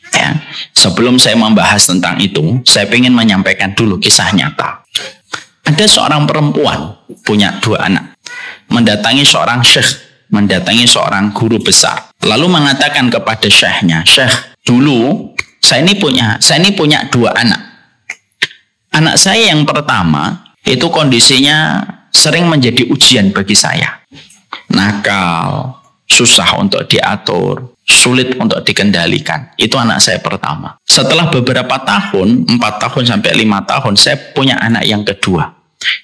Speaker 1: Ya, sebelum saya membahas tentang itu, saya ingin menyampaikan dulu kisah nyata. Ada seorang perempuan punya 2 anak. Mendatangi seorang syekh, mendatangi seorang guru besar. Lalu mengatakan kepada syekhnya, Syekh, dulu saya ini punya 2 anak. Anak saya yang pertama itu kondisinya sering menjadi ujian bagi saya. Nakal, susah untuk diatur, sulit untuk dikendalikan. Itu anak saya pertama. Setelah beberapa tahun, 4 tahun sampai 5 tahun, saya punya anak yang kedua.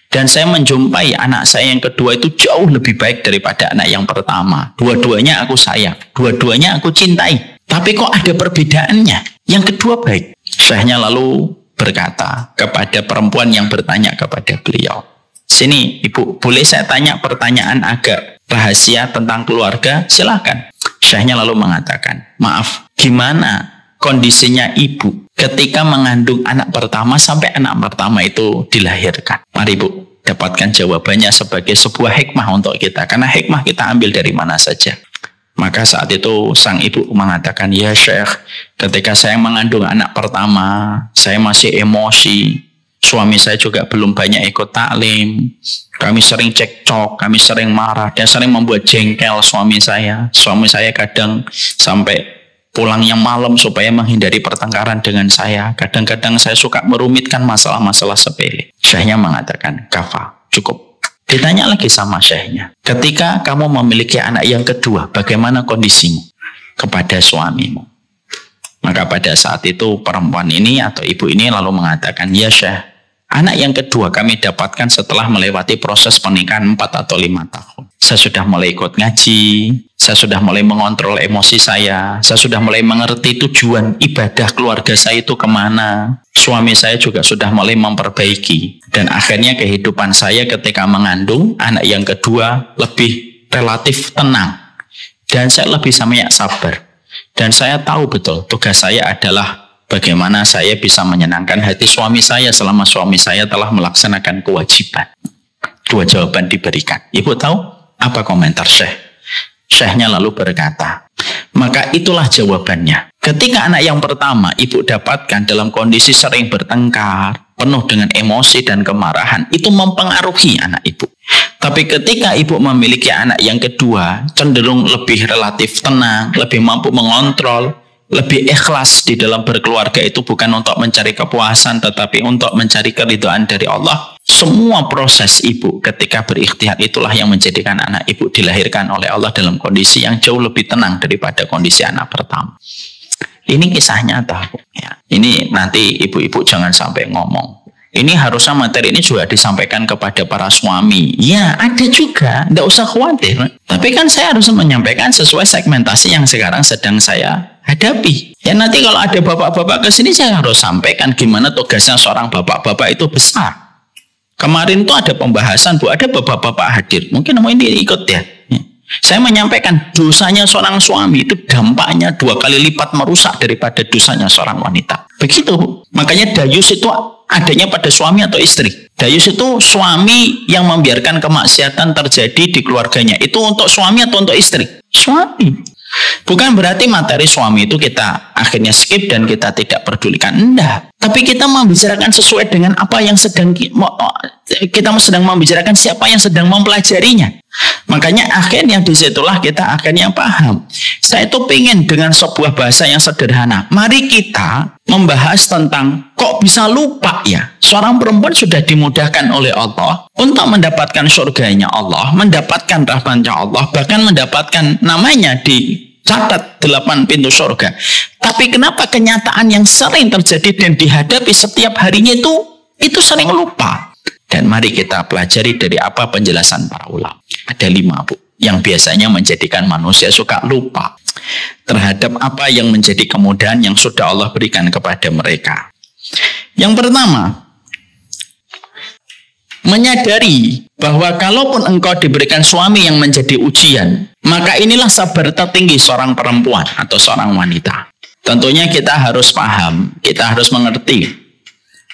Speaker 1: Dan saya menjumpai anak saya yang kedua itu jauh lebih baik daripada anak yang pertama. Dua-duanya aku sayang, dua-duanya aku cintai. Tapi kok ada perbedaannya? Yang kedua baik. Syekhnya lalu berkata kepada perempuan yang bertanya kepada beliau, sini Ibu, boleh saya tanya pertanyaan agak rahasia tentang keluarga? Silakan. Syekhnya lalu mengatakan, maaf, gimana kondisinya Ibu ketika mengandung anak pertama sampai anak pertama itu dilahirkan? Mari Bu, dapatkan jawabannya sebagai sebuah hikmah untuk kita, karena hikmah kita ambil dari mana saja. Maka saat itu sang ibu mengatakan, ya Syekh, ketika saya mengandung anak pertama, saya masih emosi, Suami saya juga belum banyak ikut taklim. Kami sering cekcok, kami sering marah, dan sering membuat jengkel suami saya. Suami saya kadang sampai pulangnya malam supaya menghindari pertengkaran dengan saya. Kadang-kadang saya suka merumitkan masalah-masalah sepele. Syekhnya mengatakan, kafa, cukup. Ditanya lagi sama syekhnya, ketika kamu memiliki anak yang kedua, bagaimana kondisimu kepada suamimu? Maka pada saat itu perempuan ini atau ibu ini lalu mengatakan, ya Syekh, anak yang kedua kami dapatkan setelah melewati proses pernikahan 4 atau 5 tahun. Saya sudah mulai ikut ngaji, saya sudah mulai mengontrol emosi saya sudah mulai mengerti tujuan ibadah keluarga saya itu kemana. Suami saya juga sudah mulai memperbaiki. Dan akhirnya kehidupan saya ketika mengandung anak yang kedua lebih relatif tenang. Dan saya lebih banyak sabar. Dan saya tahu betul tugas saya adalah bagaimana saya bisa menyenangkan hati suami saya selama suami saya telah melaksanakan kewajiban. 2 jawaban diberikan. Ibu tahu apa komentar Syekh? Syekhnya lalu berkata, maka itulah jawabannya. Ketika anak yang pertama ibu dapatkan dalam kondisi sering bertengkar, penuh dengan emosi dan kemarahan, itu mempengaruhi anak ibu. Tapi ketika ibu memiliki anak yang kedua, cenderung lebih relatif tenang, lebih mampu mengontrol, lebih ikhlas di dalam berkeluarga itu bukan untuk mencari kepuasan, tetapi untuk mencari keridhaan dari Allah. Semua proses ibu ketika berikhtiar itulah yang menjadikan anak ibu dilahirkan oleh Allah dalam kondisi yang jauh lebih tenang daripada kondisi anak pertama. Ini kisah nyata. Ya. Ini nanti ibu-ibu jangan sampai ngomong. Ini harusnya materi ini juga disampaikan kepada para suami. Ya, ada juga. Tidak usah khawatir. Tapi kan saya harus menyampaikan sesuai segmentasi yang sekarang sedang saya hadapi. Ya nanti kalau ada bapak-bapak ke sini saya harus sampaikan gimana tugasnya seorang bapak-bapak itu besar. Kemarin tuh ada pembahasan, Bu, ada bapak-bapak hadir. Mungkin mau ini ikut ya. Saya menyampaikan dosanya seorang suami itu dampaknya 2 kali lipat merusak daripada dosanya seorang wanita. Begitu, Bu. Makanya dayus itu adanya pada suami atau istri. Dayus itu suami yang membiarkan kemaksiatan terjadi di keluarganya. Itu untuk suami atau untuk istri? Suami. Bukan berarti materi suami itu kita akhirnya skip dan kita tidak pedulikan. Enggak. Tapi kita membicarakan sesuai dengan apa yang sedang kita sedang membicarakan, siapa yang sedang mempelajarinya. Makanya akhirnya disitulah kita akhirnya paham. Saya itu pengen dengan sebuah bahasa yang sederhana. Mari kita membahas tentang kok bisa lupa ya. Seorang perempuan sudah dimudahkan oleh Allah untuk mendapatkan surganya Allah, mendapatkan rahmatnya Allah, bahkan mendapatkan namanya dicatat 8 pintu surga. Tapi kenapa kenyataan yang sering terjadi dan dihadapi setiap harinya itu sering lupa? Dan mari kita pelajari dari apa penjelasan para ulama. Ada 5, Bu, yang biasanya menjadikan manusia suka lupa terhadap apa yang menjadi kemudahan yang sudah Allah berikan kepada mereka. Yang pertama, menyadari bahwa kalaupun engkau diberikan suami yang menjadi ujian, maka inilah sabar tertinggi seorang perempuan atau seorang wanita. Tentunya kita harus paham, kita harus mengerti.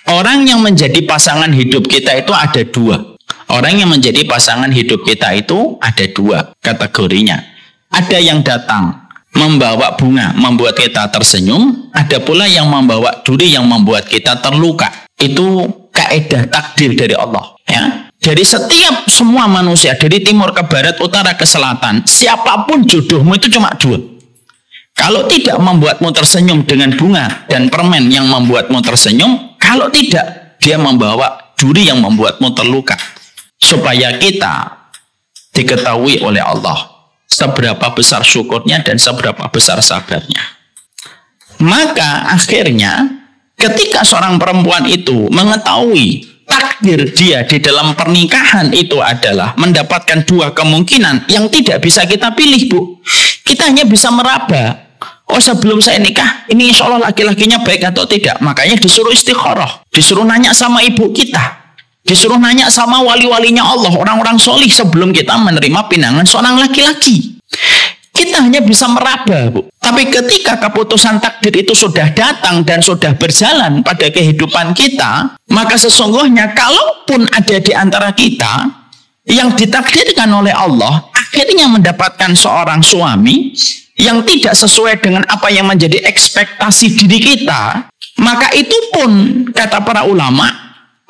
Speaker 1: Orang yang menjadi pasangan hidup kita itu ada 2. Orang yang menjadi pasangan hidup kita itu ada 2 kategorinya. Ada yang datang membawa bunga, membuat kita tersenyum. Ada pula yang membawa duri yang membuat kita terluka. Itu kaidah takdir dari Allah. Ya. Dari setiap semua manusia, dari timur ke barat, utara ke selatan, siapapun jodohmu itu cuma 2. Kalau tidak membuatmu tersenyum dengan bunga dan permen yang membuatmu tersenyum, kalau tidak, dia membawa duri yang membuatmu terluka. Supaya kita diketahui oleh Allah seberapa besar syukurnya dan seberapa besar sabarnya. Maka akhirnya ketika seorang perempuan itu mengetahui takdir dia di dalam pernikahan itu adalah mendapatkan 2 kemungkinan yang tidak bisa kita pilih, Bu. Kita hanya bisa meraba. Oh, sebelum saya nikah, ini insya Allah laki-lakinya baik atau tidak. Makanya disuruh istikharah, disuruh nanya sama ibu kita, disuruh nanya sama wali-walinya Allah, orang-orang solih sebelum kita menerima pinangan seorang laki-laki. Kita hanya bisa meraba, Bu. Tapi ketika keputusan takdir itu sudah datang dan sudah berjalan pada kehidupan kita, maka sesungguhnya kalaupun ada di antara kita yang ditakdirkan oleh Allah akhirnya mendapatkan seorang suami yang tidak sesuai dengan apa yang menjadi ekspektasi diri kita, maka itu pun kata para ulama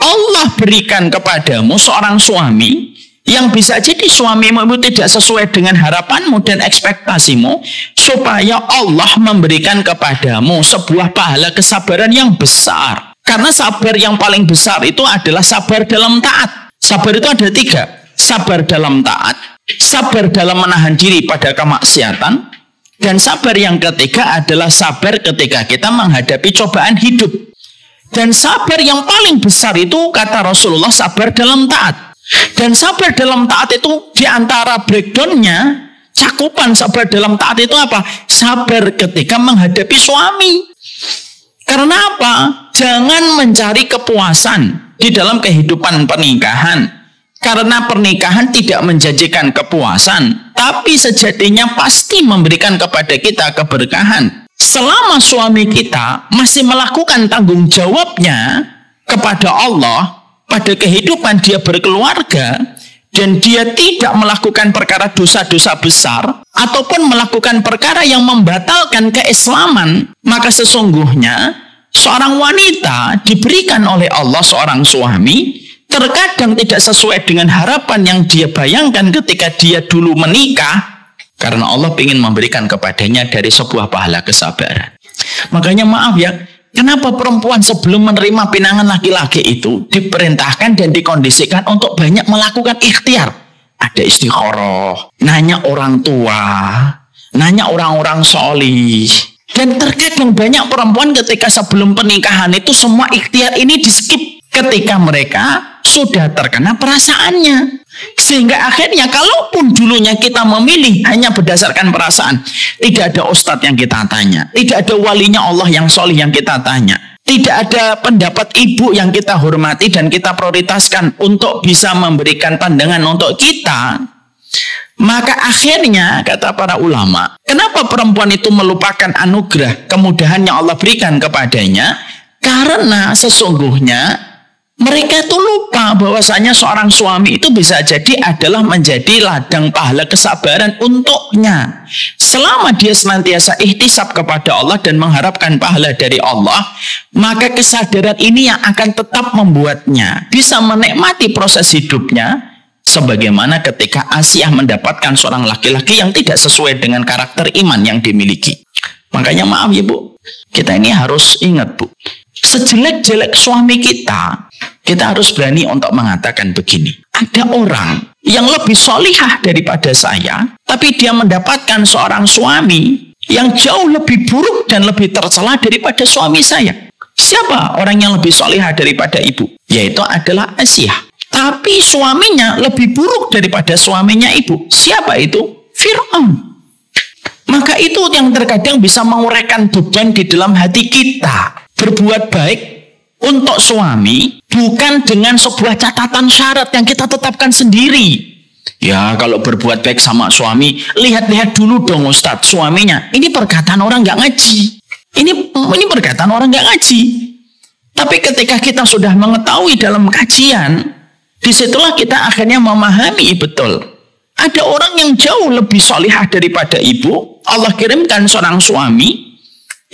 Speaker 1: Allah berikan kepadamu seorang suami yang bisa jadi suamimu itu tidak sesuai dengan harapanmu dan ekspektasimu, supaya Allah memberikan kepadamu sebuah pahala kesabaran yang besar. Karena sabar yang paling besar itu adalah sabar dalam taat. Sabar itu ada 3. Sabar dalam taat, sabar dalam menahan diri pada kemaksiatan, dan sabar yang ketiga adalah sabar ketika kita menghadapi cobaan hidup. Dan sabar yang paling besar itu, kata Rasulullah, sabar dalam taat. Dan sabar dalam taat itu diantara breakdownnya, cakupan sabar dalam taat itu apa? Sabar ketika menghadapi suami. Karena apa? Jangan mencari kepuasan di dalam kehidupan pernikahan. Karena pernikahan tidak menjanjikan kepuasan, tapi sejatinya pasti memberikan kepada kita keberkahan. Selama suami kita masih melakukan tanggung jawabnya kepada Allah pada kehidupan dia berkeluarga, dan dia tidak melakukan perkara dosa-dosa besar ataupun melakukan perkara yang membatalkan keislaman, maka sesungguhnya seorang wanita diberikan oleh Allah seorang suami terkadang tidak sesuai dengan harapan yang dia bayangkan ketika dia dulu menikah, karena Allah ingin memberikan kepadanya dari sebuah pahala kesabaran. Makanya maaf ya, kenapa perempuan sebelum menerima pinangan laki-laki itu diperintahkan dan dikondisikan untuk banyak melakukan ikhtiar. Ada istikharah, nanya orang tua, nanya orang-orang solih. Dan terkadang banyak perempuan ketika sebelum pernikahan itu semua ikhtiar ini di skip ketika mereka sudah terkena perasaannya. Sehingga akhirnya kalaupun dulunya kita memilih hanya berdasarkan perasaan, tidak ada ustadz yang kita tanya, tidak ada walinya Allah yang solih yang kita tanya, tidak ada pendapat ibu yang kita hormati dan kita prioritaskan untuk bisa memberikan pandangan untuk kita, maka akhirnya kata para ulama, kenapa perempuan itu melupakan anugerah kemudahan yang Allah berikan kepadanya? Karena sesungguhnya mereka itu lupa bahwasanya seorang suami itu bisa jadi adalah menjadi ladang pahala kesabaran untuknya. Selama dia senantiasa ihtisab kepada Allah dan mengharapkan pahala dari Allah, maka kesadaran ini yang akan tetap membuatnya bisa menikmati proses hidupnya, sebagaimana ketika Asiyah mendapatkan seorang laki-laki yang tidak sesuai dengan karakter iman yang dimiliki. Makanya maaf ya Bu, kita ini harus ingat Bu, sejelek-jelek suami kita, kita harus berani untuk mengatakan begini. Ada orang yang lebih solihah daripada saya, tapi dia mendapatkan seorang suami yang jauh lebih buruk dan lebih tercela daripada suami saya. Siapa orang yang lebih solihah daripada ibu? Yaitu adalah Asiyah. Tapi suaminya lebih buruk daripada suaminya ibu. Siapa itu? Fir'aun. Maka itu yang terkadang bisa menguraikan beban di dalam hati kita. Berbuat baik untuk suami bukan dengan sebuah catatan syarat yang kita tetapkan sendiri. Ya kalau berbuat baik sama suami, lihat-lihat dulu dong Ustadz suaminya. Ini perkataan orang nggak ngaji. Ini perkataan orang nggak ngaji. Tapi ketika kita sudah mengetahui dalam kajian, disitulah kita akhirnya memahami betul. Ada orang yang jauh lebih solihah daripada ibu. Allah kirimkan seorang suami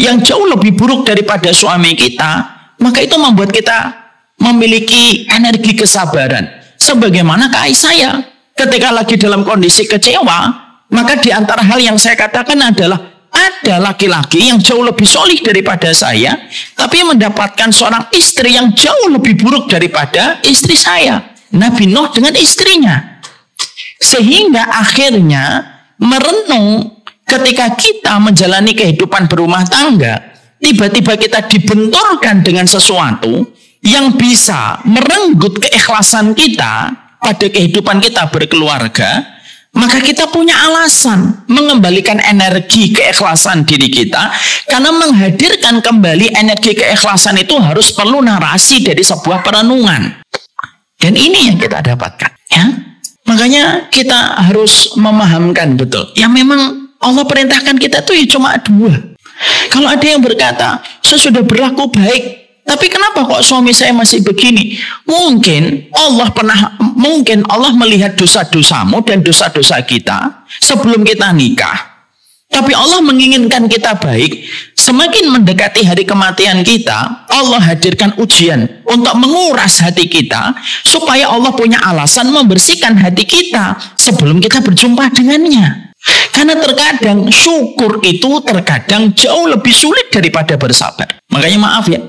Speaker 1: yang jauh lebih buruk daripada suami kita, maka itu membuat kita memiliki energi kesabaran. Sebagaimana saya ketika lagi dalam kondisi kecewa, maka di antara hal yang saya katakan adalah ada laki-laki yang jauh lebih solih daripada saya, tapi mendapatkan seorang istri yang jauh lebih buruk daripada istri saya. Nabi Nuh dengan istrinya. Sehingga akhirnya merenung ketika kita menjalani kehidupan berumah tangga, tiba-tiba kita dibenturkan dengan sesuatu yang bisa merenggut keikhlasan kita pada kehidupan kita berkeluarga, maka kita punya alasan mengembalikan energi keikhlasan diri kita, karena menghadirkan kembali energi keikhlasan itu harus perlu narasi dari sebuah perenungan. Dan ini yang kita dapatkan, ya. Makanya kita harus memahamkan betul. Ya memang Allah perintahkan kita tuh ya cuma 2. Kalau ada yang berkata, saya sudah berlaku baik, tapi kenapa kok suami saya masih begini? Mungkin Allah melihat dosa-dosamu dan dosa-dosa kita sebelum kita nikah. Tapi Allah menginginkan kita baik Semakin mendekati hari kematian kita, Allah hadirkan ujian untuk menguras hati kita supaya Allah punya alasan membersihkan hati kita sebelum kita berjumpa dengannya. Karena terkadang syukur itu terkadang jauh lebih sulit daripada bersabar. Makanya maaf ya,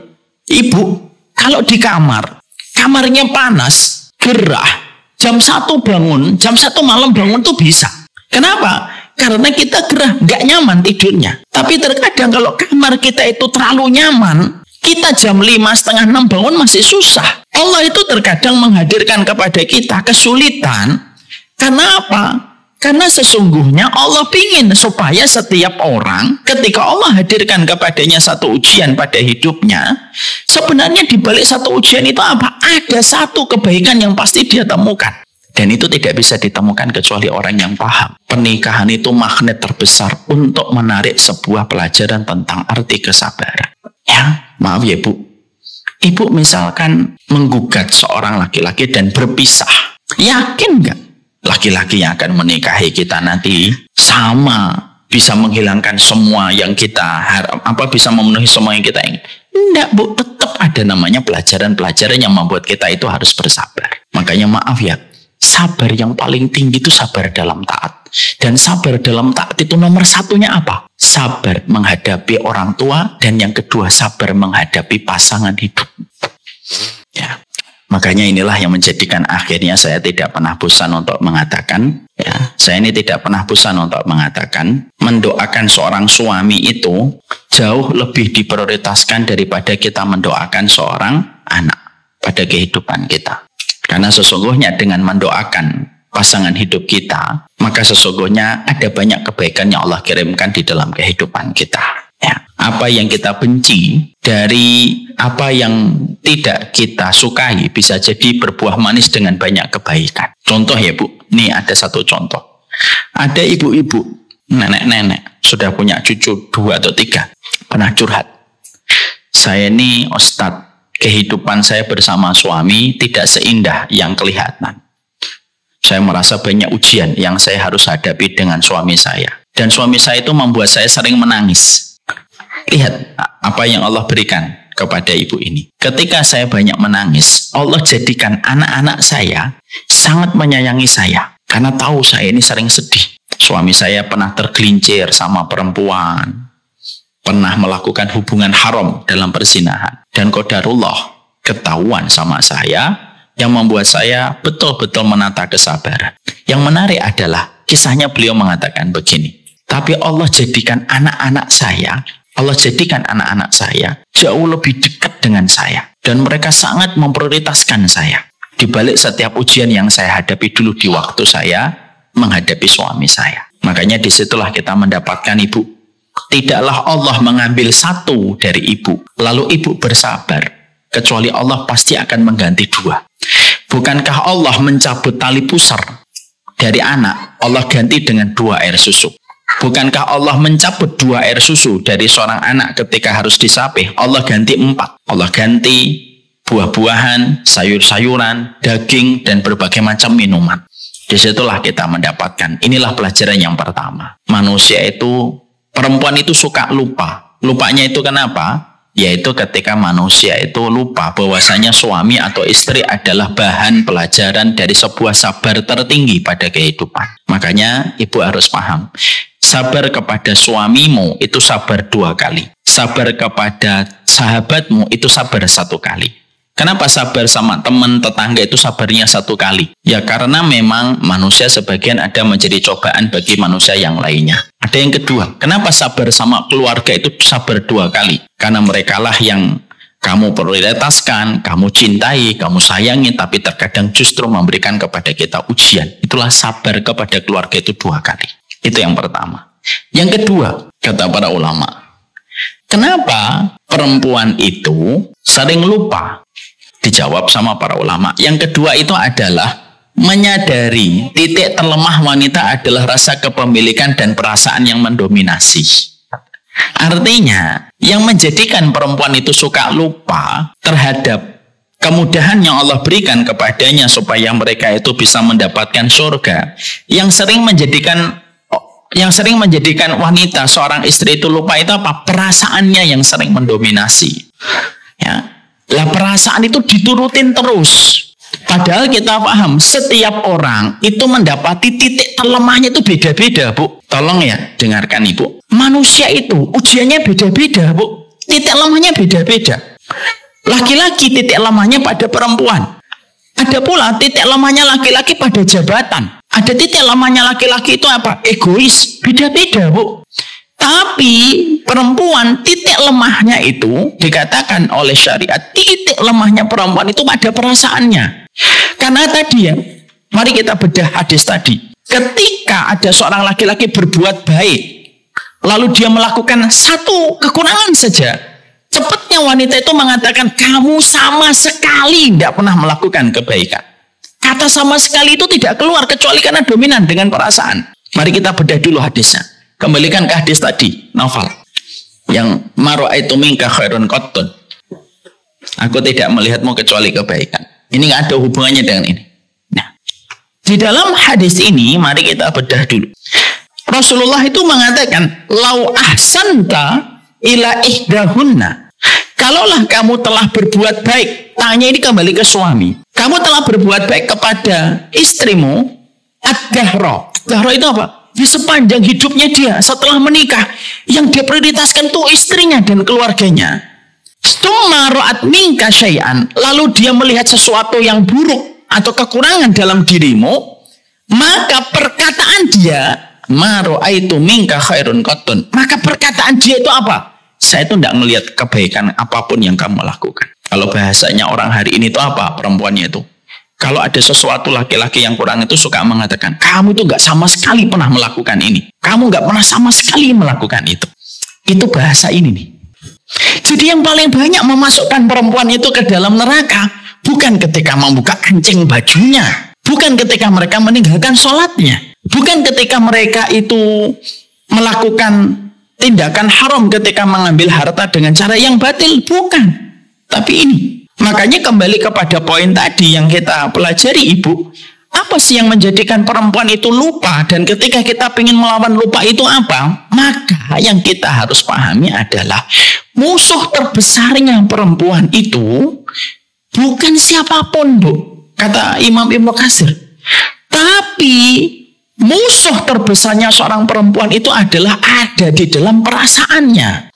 Speaker 1: ibu, kalau di kamarnya panas, gerah, jam 1 bangun, jam 1 malam bangun tuh bisa. Kenapa? Karena kita gerah, nggak nyaman tidurnya. Tapi terkadang kalau kamar kita itu terlalu nyaman, kita jam 5, setengah 6 bangun masih susah. Allah itu terkadang menghadirkan kepada kita kesulitan. Karena apa? Karena sesungguhnya Allah ingin supaya setiap orang ketika Allah hadirkan kepadanya satu ujian pada hidupnya, sebenarnya di balik satu ujian itu apa? Ada satu kebaikan yang pasti dia temukan. Dan itu tidak bisa ditemukan kecuali orang yang paham. Pernikahan itu magnet terbesar untuk menarik sebuah pelajaran tentang arti kesabaran. Ya, maaf ya Bu. Ibu misalkan menggugat seorang laki-laki dan berpisah. Yakin nggak laki-laki yang akan menikahi kita nanti sama bisa menghilangkan semua yang kita harap, bisa memenuhi semua yang kita ingin? Enggak Bu, tetap ada namanya pelajaran-pelajaran yang membuat kita itu harus bersabar. Makanya maaf ya, sabar yang paling tinggi itu sabar dalam taat. Dan sabar dalam taat itu nomor satunya apa? Sabar menghadapi orang tua, dan yang kedua sabar menghadapi pasangan hidup. Ya. Makanya inilah yang menjadikan akhirnya saya tidak pernah bosan untuk mengatakan, saya ini tidak pernah bosan untuk mengatakan, mendoakan seorang suami itu jauh lebih diprioritaskan daripada kita mendoakan seorang anak pada kehidupan kita. Karena sesungguhnya dengan mendoakan pasangan hidup kita, maka sesungguhnya ada banyak kebaikan yang Allah kirimkan di dalam kehidupan kita. Ya. Apa yang kita benci dari apa yang tidak kita sukai bisa jadi berbuah manis dengan banyak kebaikan. Contoh ya Bu, nih ada satu contoh. Ada ibu-ibu, nenek-nenek, sudah punya cucu 2 atau 3, pernah curhat. Saya ini Ustadz, kehidupan saya bersama suami tidak seindah yang kelihatan. Saya merasa banyak ujian yang saya harus hadapi dengan suami saya. Dan suami saya itu membuat saya sering menangis. Lihat apa yang Allah berikan kepada ibu ini. Ketika saya banyak menangis, Allah jadikan anak-anak saya sangat menyayangi saya. Karena tahu saya ini sering sedih. Suami saya pernah tergelincir sama perempuan. Pernah melakukan hubungan haram dalam perzinahan. Dan qadarullah ketahuan sama saya, yang membuat saya betul-betul menata kesabaran. Yang menarik adalah kisahnya beliau mengatakan begini. Tapi Allah jadikan anak-anak saya jauh lebih dekat dengan saya. Dan mereka sangat memprioritaskan saya. Di balik setiap ujian yang saya hadapi dulu di waktu saya menghadapi suami saya. Makanya disitulah kita mendapatkan ibu. Tidaklah Allah mengambil satu dari ibu, lalu ibu bersabar. Kecuali Allah pasti akan mengganti 2. Bukankah Allah mencabut tali pusar dari anak, Allah ganti dengan 2 air susu? Bukankah Allah mencabut 2 air susu dari seorang anak ketika harus disapih, Allah ganti 4? Allah ganti buah-buahan, sayur-sayuran, daging, dan berbagai macam minuman. Disitulah kita mendapatkan, inilah pelajaran yang pertama. Manusia itu, perempuan itu suka lupa. Lupanya itu kenapa? Yaitu ketika manusia itu lupa bahwasanya suami atau istri adalah bahan pelajaran dari sebuah sabar tertinggi pada kehidupan. Makanya ibu harus paham, sabar kepada suamimu itu sabar 2 kali. Sabar kepada sahabatmu itu sabar 1 kali. Kenapa sabar sama teman tetangga itu sabarnya 1 kali? Ya karena memang manusia sebagian ada menjadi cobaan bagi manusia yang lainnya. Ada yang kedua, kenapa sabar sama keluarga itu sabar 2 kali? Karena merekalah yang kamu prioritaskan, kamu cintai, kamu sayangi, tapi terkadang justru memberikan kepada kita ujian. Itulah sabar kepada keluarga itu 2 kali. Itu yang pertama. Yang kedua, kata para ulama, kenapa perempuan itu sering lupa? Dijawab sama para ulama. Yang kedua itu adalah menyadari titik terlemah wanita adalah rasa kepemilikan dan perasaan yang mendominasi. Artinya, yang menjadikan perempuan itu suka lupa terhadap kemudahan yang Allah berikan kepadanya supaya mereka itu bisa mendapatkan surga, yang sering menjadikan yang sering menjadikan wanita seorang istri itu lupa itu apa? Perasaannya yang sering mendominasi. Ya. Lah perasaan itu diturutin terus. Padahal kita paham setiap orang itu mendapati titik terlemahnya itu beda-beda, Bu. Tolong ya dengarkan Ibu. Manusia itu ujiannya beda-beda, Bu. Titik lemahnya beda-beda. Laki-laki titik lemahnya pada perempuan. Ada pula titik lemahnya laki-laki pada jabatan. Ada titik lemahnya laki-laki itu apa? Egois. Beda-beda, Bu. Tapi perempuan titik lemahnya itu dikatakan oleh syariat, titik lemahnya perempuan itu pada perasaannya. Karena tadi ya, mari kita bedah hadis tadi. Ketika ada seorang laki-laki berbuat baik, lalu dia melakukan satu kekurangan saja, cepatnya wanita itu mengatakan, kamu sama sekali tidak pernah melakukan kebaikan. Kata sama sekali itu tidak keluar kecuali karena dominan dengan perasaan. Mari kita bedah dulu hadisnya. Kembalikan ke hadis tadi, Naufal. Yang mara'aitu minka khairun qattun. Aku tidak melihatmu kecuali kebaikan. Ini nggak ada hubungannya dengan ini. Nah, di dalam hadis ini, mari kita bedah dulu. Rasulullah itu mengatakan, lau ahsanta ila ihdahunna. Kalaulah kamu telah berbuat baik, tanya ini kembali ke suami. Kamu telah berbuat baik kepada istrimu, ad-dahra. Dahra itu apa? Di sepanjang hidupnya dia setelah menikah, yang dia prioritaskan tuh istrinya dan keluarganya. Stumma ra'at minka syai'an, lalu dia melihat sesuatu yang buruk atau kekurangan dalam dirimu, maka perkataan dia, ma ra'aitu minka khairun qattun. Maka perkataan dia itu apa? Saya itu tidak melihat kebaikan apapun yang kamu lakukan. Kalau bahasanya orang hari ini itu apa? Perempuannya itu. Kalau ada sesuatu laki-laki yang kurang itu suka mengatakan, kamu itu nggak sama sekali pernah melakukan ini. Kamu nggak pernah sama sekali melakukan itu. Itu bahasa ini nih. Jadi yang paling banyak memasukkan perempuan itu ke dalam neraka, bukan ketika membuka kancing bajunya, bukan ketika mereka meninggalkan sholatnya, bukan ketika mereka itu melakukan tindakan haram ketika mengambil harta dengan cara yang batil, bukan. Tapi ini. Makanya kembali kepada poin tadi yang kita pelajari Ibu. Apa sih yang menjadikan perempuan itu lupa? Dan ketika kita ingin melawan lupa itu apa? Maka yang kita harus pahami adalah musuh terbesarnya perempuan itu bukan siapapun, Bu. Kata Imam Ibnu Katsir. Tapi musuh terbesarnya seorang perempuan itu adalah ada di dalam perasaannya.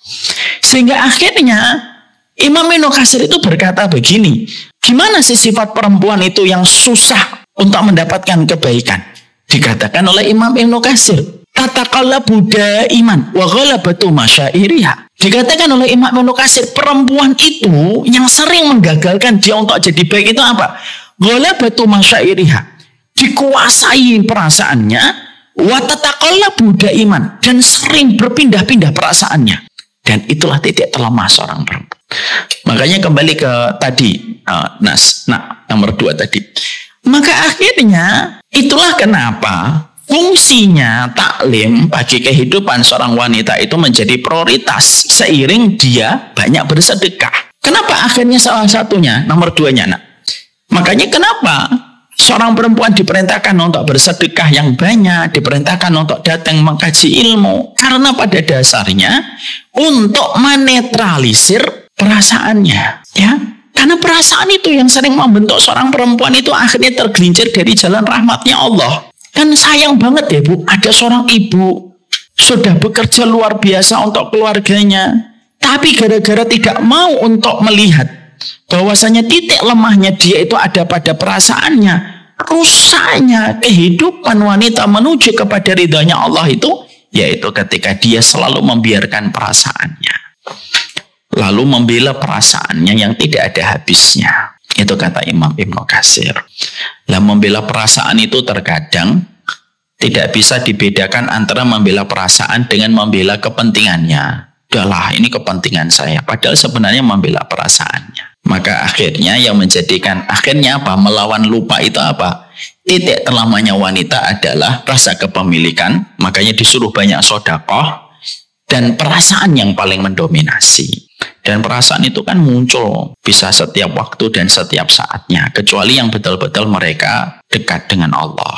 Speaker 1: Sehingga akhirnya Imam Ibnu Katsir itu berkata begini, gimana sih sifat perempuan itu yang susah untuk mendapatkan kebaikan? Dikatakan oleh Imam Ibnu Katsir, tataqallabu daiman wa ghalabatu masyairiha. Dikatakan oleh Imam Ibnu Katsir, perempuan itu yang sering menggagalkan dia untuk jadi baik itu apa? Ghalabatu masyairiha. Dikuasai perasaannya, wa tataqallabu daiman, dan sering berpindah-pindah perasaannya. Dan itulah titik terlemah seorang perempuan. Makanya kembali ke tadi, nomor 2 tadi. Maka akhirnya itulah kenapa fungsinya taklim bagi kehidupan seorang wanita itu menjadi prioritas seiring dia banyak bersedekah. Kenapa akhirnya salah satunya nomor 2-nya, Nak? Makanya kenapa seorang perempuan diperintahkan untuk bersedekah yang banyak, diperintahkan untuk datang mengkaji ilmu, karena pada dasarnya untuk menetralisir perasaannya, ya. Karena perasaan itu yang sering membentuk seorang perempuan itu akhirnya tergelincir dari jalan rahmatnya Allah. Kan sayang banget ya, Bu, ada seorang ibu sudah bekerja luar biasa untuk keluarganya, tapi gara-gara tidak mau untuk melihat bahwasanya titik lemahnya dia itu ada pada perasaannya, rusaknya kehidupan wanita menuju kepada ridhonya Allah itu, yaitu ketika dia selalu membiarkan perasaannya, lalu membela perasaannya yang tidak ada habisnya. Itu kata Imam Ibnu Katsir. Lah membela perasaan itu terkadang tidak bisa dibedakan antara membela perasaan dengan membela kepentingannya. Udahlah, ini kepentingan saya. Padahal sebenarnya membela perasaannya. Maka akhirnya yang menjadikan akhirnya apa? Melawan lupa itu apa? Titik terlamanya wanita adalah rasa kepemilikan. Makanya disuruh banyak sedekah dan perasaan yang paling mendominasi. Dan perasaan itu kan muncul bisa setiap waktu dan setiap saatnya. Kecuali yang betul-betul mereka dekat dengan Allah.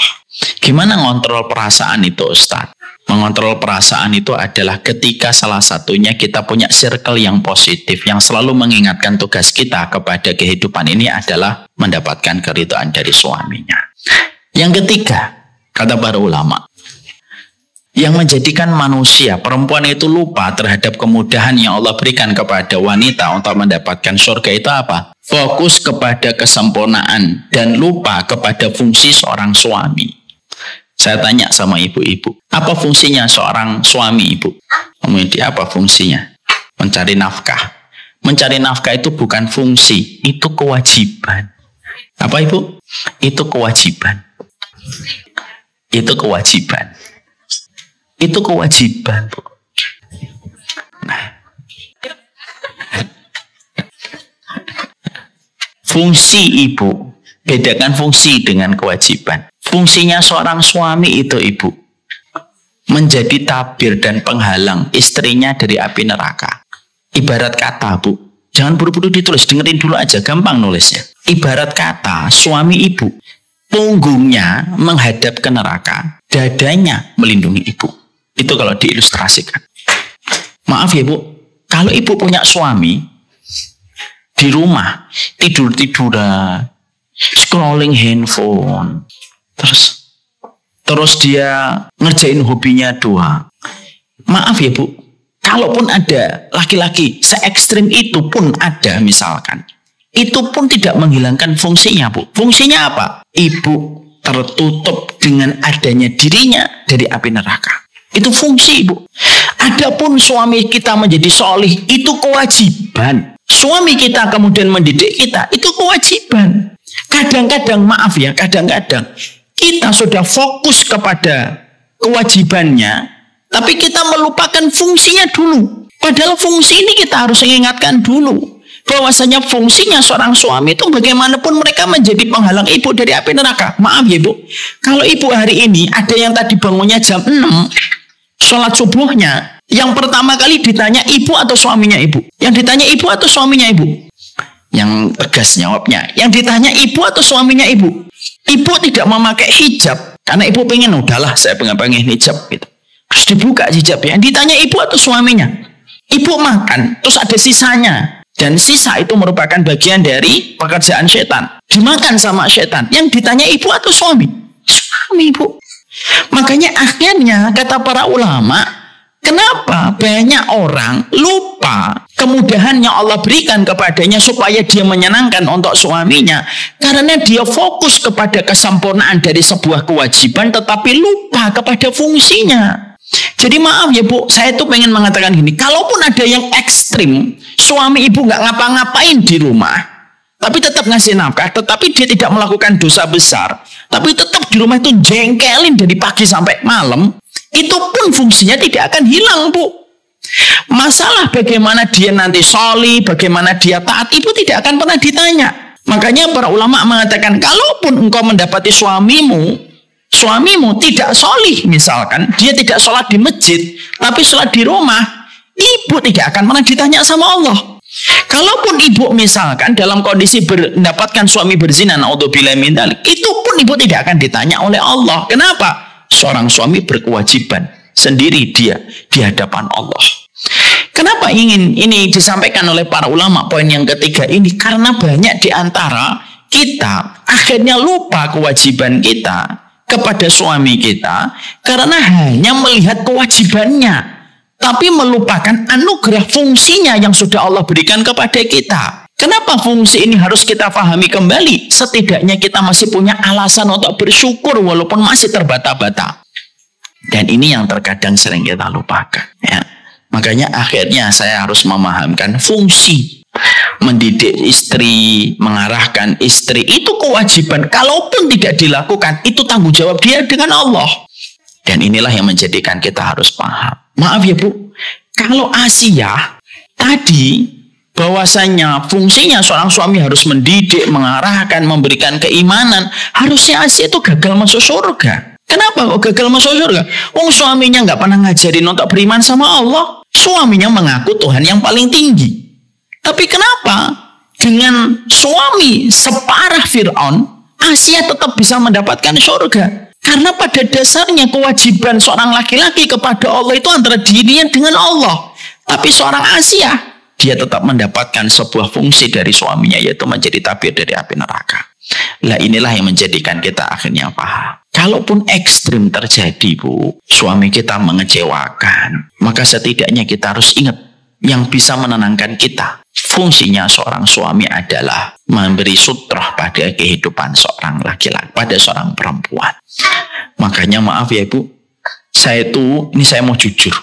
Speaker 1: Gimana ngontrol perasaan itu, Ustaz? Mengontrol perasaan itu adalah ketika salah satunya kita punya circle yang positif, yang selalu mengingatkan tugas kita kepada kehidupan ini adalah mendapatkan keridhaan dari suaminya. Yang ketiga, kata para ulama, yang menjadikan manusia, perempuan itu lupa terhadap kemudahan yang Allah berikan kepada wanita untuk mendapatkan surga itu apa? Fokus kepada kesempurnaan dan lupa kepada fungsi seorang suami. Saya tanya sama ibu-ibu, apa fungsinya seorang suami, ibu? Kemudian apa fungsinya? Mencari nafkah. Mencari nafkah itu bukan fungsi, itu kewajiban. Apa, ibu? Itu kewajiban. Itu kewajiban. Itu kewajiban, Bu. Nah, fungsi ibu, bedakan fungsi dengan kewajiban. Fungsinya seorang suami itu, ibu, menjadi tabir dan penghalang istrinya dari api neraka. Ibarat kata, Bu, jangan buru-buru ditulis, dengerin dulu aja, gampang nulisnya. Ibarat kata, suami ibu, punggungnya menghadap ke neraka, dadanya melindungi ibu. Itu kalau diilustrasikan. Maaf ya, Bu, kalau ibu punya suami di rumah tidur-tiduran, scrolling handphone, terus dia ngerjain hobinya doang. Maaf ya, Bu, kalaupun ada laki-laki se-ekstrim itu pun ada misalkan, itu pun tidak menghilangkan fungsinya, Bu. Fungsinya apa? Ibu tertutup dengan adanya dirinya dari api neraka. Itu fungsi, Ibu. Adapun suami kita menjadi solih, itu kewajiban. Suami kita kemudian mendidik kita, itu kewajiban. Kadang-kadang, maaf ya, kadang-kadang kita sudah fokus kepada kewajibannya, tapi kita melupakan fungsinya dulu. Padahal fungsi ini kita harus mengingatkan dulu. Bahwasanya fungsinya seorang suami itu bagaimanapun mereka menjadi penghalang ibu dari api neraka. Maaf ya, Bu, kalau ibu hari ini ada yang tadi bangunnya jam 6, sholat subuhnya, yang pertama kali ditanya ibu atau suaminya ibu? Yang ditanya ibu atau suaminya ibu? Yang tegas jawabnya, yang ditanya ibu atau suaminya ibu? Ibu tidak memakai hijab karena ibu pengen, udahlah saya pengen hijab gitu. Terus dibuka hijabnya, yang ditanya ibu atau suaminya? Ibu makan, terus ada sisanya. Dan sisa itu merupakan bagian dari pekerjaan setan. Dimakan sama setan. Yang ditanya ibu atau suami? Suami, Bu. Makanya akhirnya kata para ulama, kenapa banyak orang lupa kemudahan yang Allah berikan kepadanya supaya dia menyenangkan untuk suaminya? Karena dia fokus kepada kesempurnaan dari sebuah kewajiban tetapi lupa kepada fungsinya. Jadi maaf ya, Bu, saya tuh pengen mengatakan gini, kalaupun ada yang ekstrim, suami ibu nggak ngapa-ngapain di rumah, tapi tetap ngasih nafkah, tetapi dia tidak melakukan dosa besar, tapi tetap di rumah itu jengkelin dari pagi sampai malam, itu pun fungsinya tidak akan hilang, Bu. Masalah bagaimana dia nanti sholih, bagaimana dia taat, itu tidak akan pernah ditanya. Makanya para ulama mengatakan, kalaupun engkau mendapati suamimu tidak sholih, misalkan dia tidak sholat di masjid tapi sholat di rumah, ibu tidak akan pernah ditanya sama Allah. Kalaupun ibu misalkan dalam kondisi mendapatkan suami berzina, naudzubillah min dzalik, itu pun ibu tidak akan ditanya oleh Allah. Kenapa? Seorang suami berkewajiban sendiri dia di hadapan Allah. Kenapa ingin ini disampaikan oleh para ulama poin yang ketiga ini? Karena banyak di antara kita akhirnya lupa kewajiban kita kepada suami kita karena hanya melihat kewajibannya, tapi melupakan anugerah fungsinya yang sudah Allah berikan kepada kita. Kenapa fungsi ini harus kita pahami kembali? Setidaknya kita masih punya alasan untuk bersyukur walaupun masih terbata-bata. Dan ini yang terkadang sering kita lupakan, ya. Makanya akhirnya saya harus memahamkan fungsi mendidik istri, mengarahkan istri, itu kewajiban. Kalaupun tidak dilakukan, itu tanggung jawab dia dengan Allah. Dan inilah yang menjadikan kita harus paham. Maaf ya, Bu, kalau Asia tadi bahwasanya fungsinya seorang suami harus mendidik, mengarahkan, memberikan keimanan, harusnya Asia itu gagal masuk surga. Kenapa kok gagal masuk surga? Wong suaminya nggak pernah ngajarin untuk beriman sama Allah. Suaminya mengaku Tuhan yang paling tinggi. Tapi kenapa dengan suami separah Fir'aun, Asia tetap bisa mendapatkan surga? Karena pada dasarnya kewajiban seorang laki-laki kepada Allah itu antara dirinya dengan Allah. Tapi seorang Asia, dia tetap mendapatkan sebuah fungsi dari suaminya, yaitu menjadi tabir dari api neraka. Lah inilah yang menjadikan kita akhirnya paham. Kalaupun ekstrim terjadi, Bu, suami kita mengecewakan, maka setidaknya kita harus ingat yang bisa menenangkan kita. Fungsinya seorang suami adalah memberi sutrah pada kehidupan seorang laki-laki, pada seorang perempuan. Makanya maaf ya Ibu, saya mau jujur.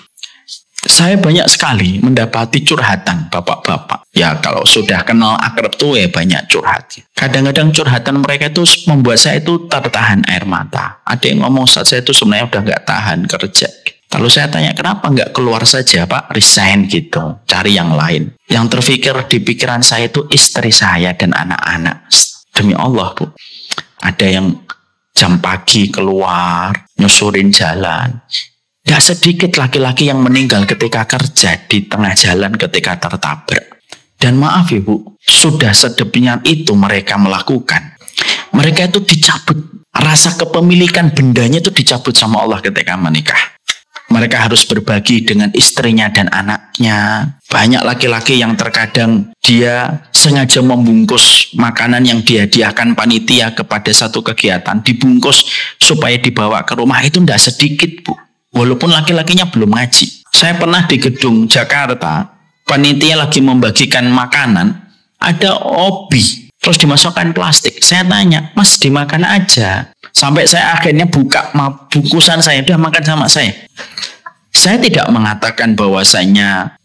Speaker 1: Saya banyak sekali mendapati curhatan bapak-bapak. Ya kalau sudah kenal akrab tuh ya banyak curhat. Kadang-kadang curhatan mereka itu membuat saya itu tertahan air mata. Ada yang ngomong saat saya itu sebenarnya udah nggak tahan kerja. Lalu saya tanya kenapa nggak keluar saja Pak, resign gitu, cari yang lain. Yang terfikir di pikiran saya itu istri saya dan anak-anak. Demi Allah Bu, ada yang jam pagi keluar nyusurin jalan. Tidak sedikit laki-laki yang meninggal ketika kerja di tengah jalan ketika tertabrak. Dan maaf Ibu, sudah sedemikian itu mereka melakukan. Mereka itu dicabut. Rasa kepemilikan bendanya itu dicabut sama Allah ketika menikah. Mereka harus berbagi dengan istrinya dan anaknya. Banyak laki-laki yang terkadang dia sengaja membungkus makanan yang dihadiahkan panitia kepada satu kegiatan. Dibungkus supaya dibawa ke rumah, itu tidak sedikit Bu. Walaupun laki-lakinya belum ngaji. Saya pernah di gedung Jakarta, panitia lagi membagikan makanan, ada obi, terus dimasukkan plastik. Saya tanya, Mas dimakan aja. Sampai saya akhirnya buka bungkusan saya, udah makan sama saya. Saya tidak mengatakan bahwasanya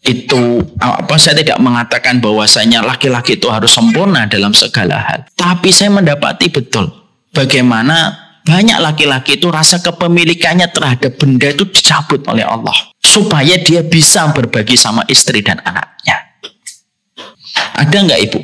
Speaker 1: saya tidak mengatakan bahwasanya laki-laki itu harus sempurna dalam segala hal. Tapi saya mendapati betul bagaimana banyak laki-laki itu rasa kepemilikannya terhadap benda itu dicabut oleh Allah. Supaya dia bisa berbagi sama istri dan anaknya. Ada nggak Ibu?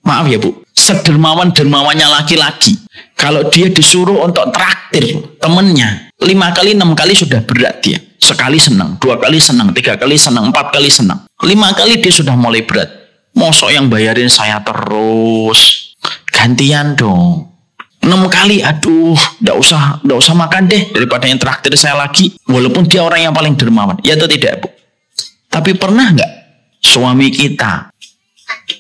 Speaker 1: Maaf ya Bu, sedermawan-dermawannya laki-laki. Kalau dia disuruh untuk traktir temennya, 5 kali, 6 kali sudah berat dia. Sekali senang, 2 kali senang, 3 kali senang, 4 kali senang. 5 kali dia sudah mulai berat. Mosok yang bayarin saya terus. Gantian dong. 6 kali, aduh, nggak usah makan deh daripada yang traktir saya lagi. Walaupun dia orang yang paling dermawan, ya atau tidak Bu? Tapi pernah nggak suami kita,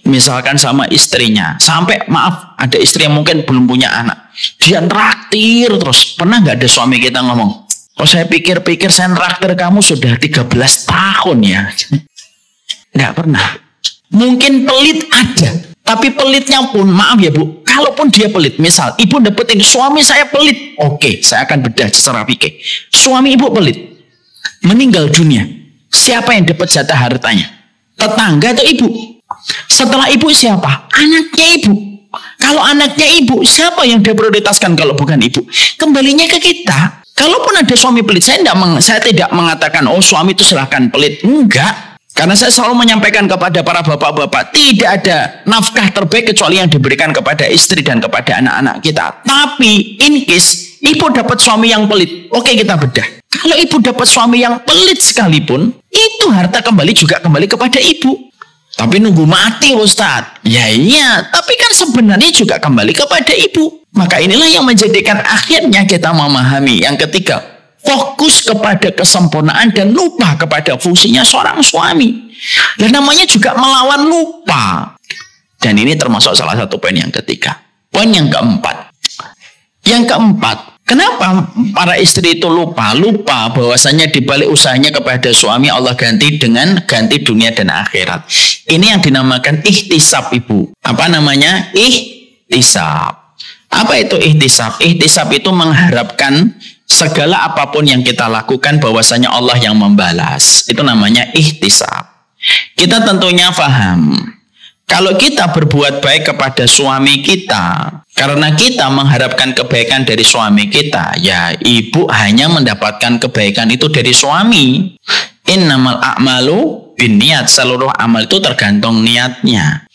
Speaker 1: misalkan sama istrinya, sampai maaf ada istri yang mungkin belum punya anak, dia traktir terus. Pernah nggak ada suami kita ngomong, oh saya pikir-pikir saya traktir kamu sudah 13 tahun ya? Nggak pernah. Mungkin pelit ada. Tapi pelitnya pun, maaf ya Bu, kalaupun dia pelit, misal Ibu dapetin suami saya pelit, oke, saya akan bedah secara fikih. Suami Ibu pelit, meninggal dunia, siapa yang dapat jatah hartanya? Tetangga atau Ibu? Setelah Ibu siapa? Anaknya Ibu. Kalau anaknya Ibu, siapa yang diprioritaskan kalau bukan Ibu? Kembalinya ke kita. Kalaupun ada suami pelit, saya tidak mengatakan, oh suami itu silahkan pelit. Enggak. Karena saya selalu menyampaikan kepada para bapak-bapak, tidak ada nafkah terbaik kecuali yang diberikan kepada istri dan kepada anak-anak kita. Tapi in case Ibu dapat suami yang pelit, oke kita bedah. Kalau Ibu dapat suami yang pelit sekalipun, itu harta kembali kepada Ibu. Tapi nunggu mati Ustadz. Ya iya, tapi kan sebenarnya juga kembali kepada Ibu. Maka inilah yang menjadikan akhirnya kita memahami yang ketiga, fokus kepada kesempurnaan dan lupa kepada fungsinya seorang suami. Dan namanya juga melawan lupa. Dan ini termasuk salah satu poin yang ketiga. Poin yang keempat. Yang keempat, kenapa para istri itu lupa? Lupa bahwasanya dibalik usahanya kepada suami Allah ganti dunia dan akhirat. Ini yang dinamakan ihtisab Ibu. Apa namanya? Ihtisab. Apa itu ihtisab? Ihtisab itu mengharapkan segala apapun yang kita lakukan bahwasanya Allah yang membalas. Itu namanya ihtisab. Kita tentunya paham, kalau kita berbuat baik kepada suami kita, karena kita mengharapkan kebaikan dari suami kita, ya Ibu hanya mendapatkan kebaikan itu dari suami. Innamal a'malu binniyat, seluruh amal itu tergantung niatnya.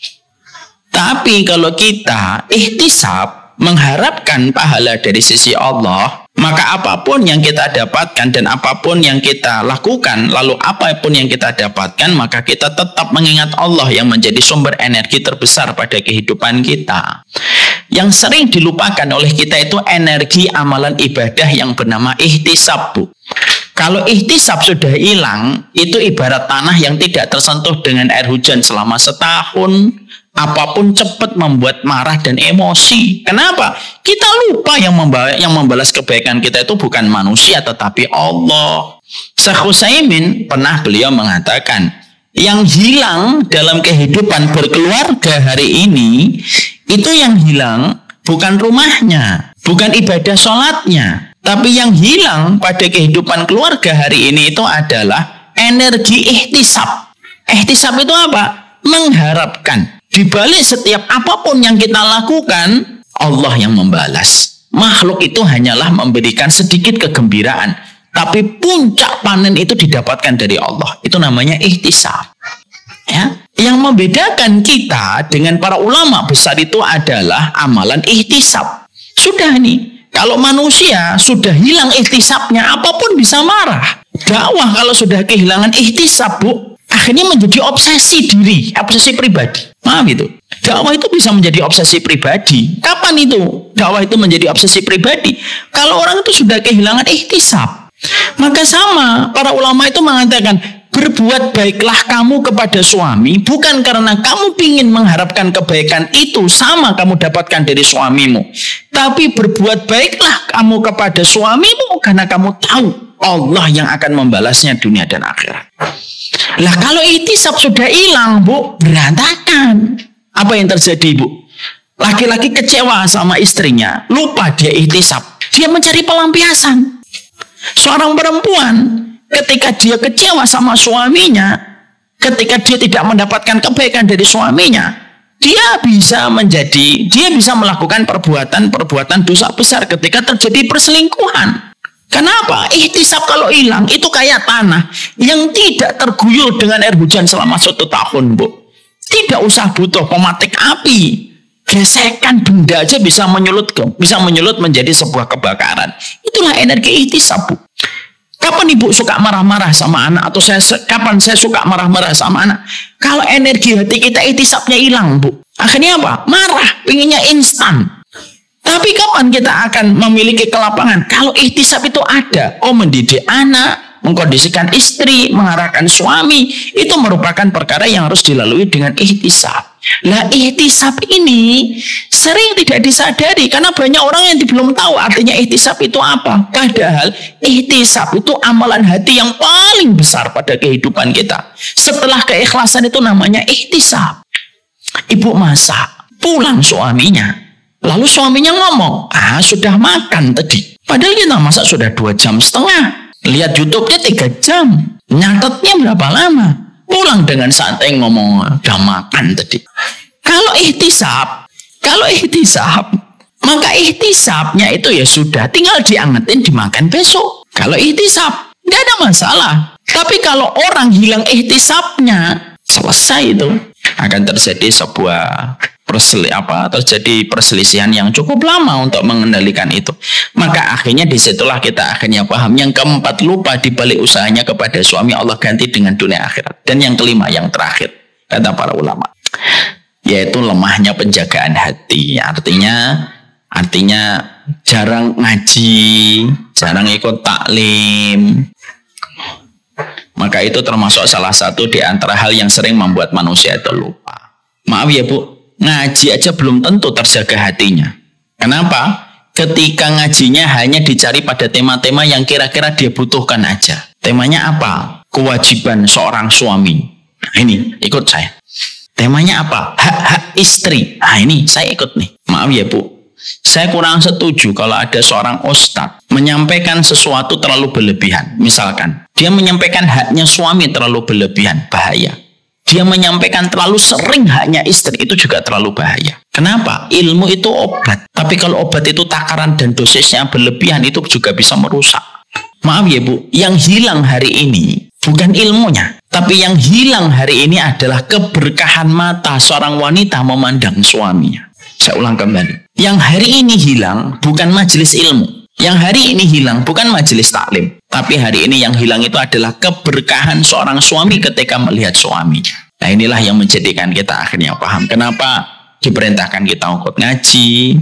Speaker 1: Tapi kalau kita ihtisab, mengharapkan pahala dari sisi Allah, maka apapun yang kita dapatkan dan apapun yang kita lakukan, lalu apapun yang kita dapatkan, maka kita tetap mengingat Allah yang menjadi sumber energi terbesar pada kehidupan kita. Yang sering dilupakan oleh kita itu energi amalan ibadah yang bernama ihtisab, Bu. Kalau ihtisab sudah hilang, itu ibarat tanah yang tidak tersentuh dengan air hujan selama setahun. Apapun cepat membuat marah dan emosi. Kenapa? Kita lupa yang membalas kebaikan kita itu bukan manusia tetapi Allah. Syekh Utsaimin pernah beliau mengatakan, yang hilang dalam kehidupan berkeluarga hari ini, itu yang hilang bukan rumahnya, bukan ibadah sholatnya, tapi yang hilang pada kehidupan keluarga hari ini itu adalah energi ihtisab. Ihtisab itu apa? Mengharapkan. Di balik setiap apapun yang kita lakukan, Allah yang membalas. Makhluk itu hanyalah memberikan sedikit kegembiraan, tapi puncak panen itu didapatkan dari Allah. Itu namanya ihtisab. Ya. Yang membedakan kita dengan para ulama besar itu adalah amalan ihtisab. Sudah nih, kalau manusia sudah hilang ihtisabnya, apapun bisa marah. Dakwah kalau sudah kehilangan ihtisab, Bu, akhirnya menjadi obsesi diri, obsesi pribadi. Maaf itu. Dakwah itu bisa menjadi obsesi pribadi. Kapan itu dakwah itu menjadi obsesi pribadi? Kalau orang itu sudah kehilangan ihtisab. Maka sama, para ulama itu mengatakan, berbuat baiklah kamu kepada suami bukan karena kamu ingin mengharapkan kebaikan itu sama kamu dapatkan dari suamimu. Tapi berbuat baiklah kamu kepada suamimu karena kamu tahu Allah yang akan membalasnya dunia dan akhirat. Lah kalau ihtisab sudah hilang, Bu, berantakan. Apa yang terjadi, Bu? Laki-laki kecewa sama istrinya, lupa dia ihtisab. Dia mencari pelampiasan. Seorang perempuan ketika dia kecewa sama suaminya, ketika dia tidak mendapatkan kebaikan dari suaminya, dia bisa melakukan perbuatan dosa besar ketika terjadi perselingkuhan. Kenapa? Ihtisab kalau hilang itu kayak tanah yang tidak terguyur dengan air hujan selama 1 tahun, Bu. Tidak usah butuh pematik api. Gesekan benda aja bisa menyulut menjadi sebuah kebakaran. Itulah energi ihtisab, Bu. Kapan Ibu suka marah-marah sama anak? Atau kapan saya suka marah-marah sama anak? Kalau energi hati kita ihtisabnya hilang, Bu. Akhirnya apa? Marah, pinginnya instan. Tapi kapan kita akan memiliki kelapangan? Kalau ihtisab itu ada. Mendidik anak, mengkondisikan istri, mengarahkan suami, itu merupakan perkara yang harus dilalui dengan ihtisab. Lah ihtisab ini sering tidak disadari karena banyak orang yang belum tahu artinya ihtisab itu apa. Padahal ihtisab itu amalan hati yang paling besar pada kehidupan kita. Setelah keikhlasan itu namanya ihtisab. Ibu masak, pulang suaminya. Lalu suaminya ngomong, sudah makan tadi. Padahal kita masak sudah 2,5 jam. Lihat YouTube-nya 3 jam. Nyatetnya berapa lama? Pulang dengan santai ngomong, udah makan tadi. Kalau ihtisab, maka ihtisabnya itu ya sudah, tinggal diangetin, dimakan besok. Kalau ihtisab, nggak ada masalah. Tapi kalau orang hilang ihtisabnya, selesai itu. Akan terjadi perselisihan yang cukup lama untuk mengendalikan itu. Maka akhirnya disitulah kita akhirnya paham. Yang keempat, lupa dibalik usahanya kepada suami Allah ganti dengan dunia akhirat. Dan yang kelima, yang terakhir, kata para ulama, yaitu lemahnya penjagaan hati. Artinya jarang ngaji, jarang ikut taklim. Maka itu termasuk salah satu di antara hal yang sering membuat manusia itu lupa. Maaf ya, Bu, ngaji aja belum tentu terjaga hatinya. Kenapa? Ketika ngajinya hanya dicari pada tema-tema yang kira-kira dia butuhkan aja. Temanya apa? Kewajiban seorang suami. Nah, ini ikut saya. Temanya apa? Hak-hak istri. Nah, ini saya ikut nih. Maaf ya, Bu, saya kurang setuju kalau ada seorang ustadz menyampaikan sesuatu terlalu berlebihan. Misalkan dia menyampaikan haknya suami terlalu berlebihan, bahaya. Dia menyampaikan terlalu sering haknya istri, itu juga terlalu bahaya. Kenapa? Ilmu itu obat. Tapi kalau obat itu takaran dan dosisnya berlebihan, itu juga bisa merusak. Maaf ya, Bu, yang hilang hari ini bukan ilmunya. Tapi yang hilang hari ini adalah keberkahan mata seorang wanita memandang suaminya. Saya ulang kembali. Yang hari ini hilang bukan majelis ilmu. Yang hari ini hilang bukan majelis taklim. Tapi hari ini yang hilang itu adalah keberkahan seorang suami ketika melihat suaminya. Nah, inilah yang menjadikan kita akhirnya paham kenapa diperintahkan kita untuk ngaji?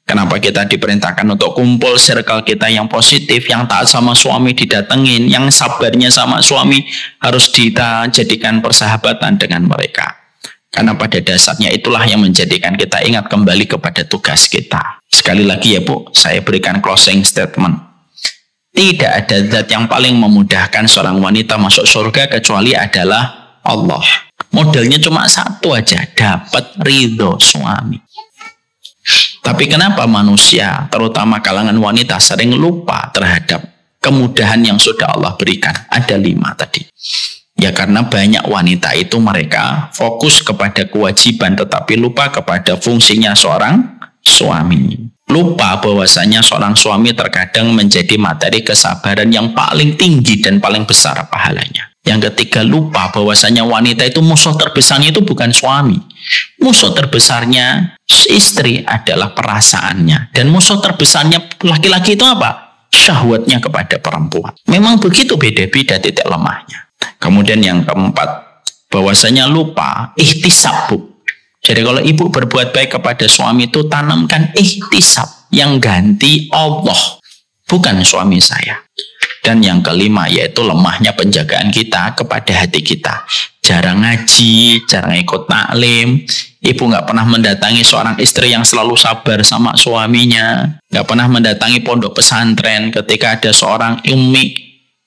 Speaker 1: Kenapa kita diperintahkan untuk kumpul circle kita yang positif, yang taat sama suami didatengin, yang sabarnya sama suami harus kita jadikan persahabatan dengan mereka. Karena pada dasarnya itulah yang menjadikan kita ingat kembali kepada tugas kita. Sekali lagi ya Bu, saya berikan closing statement. Tidak ada zat yang paling memudahkan seorang wanita masuk surga kecuali adalah Allah. Modelnya cuma satu aja, dapat ridho suami. Tapi kenapa manusia, terutama kalangan wanita, sering lupa terhadap kemudahan yang sudah Allah berikan? Ada 5 tadi. Ya karena banyak wanita itu mereka fokus kepada kewajiban tetapi lupa kepada fungsinya seorang suami. Lupa bahwasanya seorang suami terkadang menjadi materi kesabaran yang paling tinggi dan paling besar pahalanya. Yang ketiga, lupa bahwasanya wanita itu musuh terbesarnya itu bukan suami. Musuh terbesarnya istri adalah perasaannya. Dan musuh terbesarnya laki-laki itu apa? Syahwatnya kepada perempuan. Memang begitu beda-beda titik lemahnya. Kemudian yang keempat, bahwasanya lupa ihtisab, Bu. Jadi kalau ibu berbuat baik kepada suami itu tanamkan ihtisab yang ganti Allah, bukan suami saya. Dan yang kelima yaitu lemahnya penjagaan kita kepada hati kita. Jarang ngaji, jarang ikut taklim. Ibu nggak pernah mendatangi seorang istri yang selalu sabar sama suaminya. Nggak pernah mendatangi pondok pesantren ketika ada seorang ummi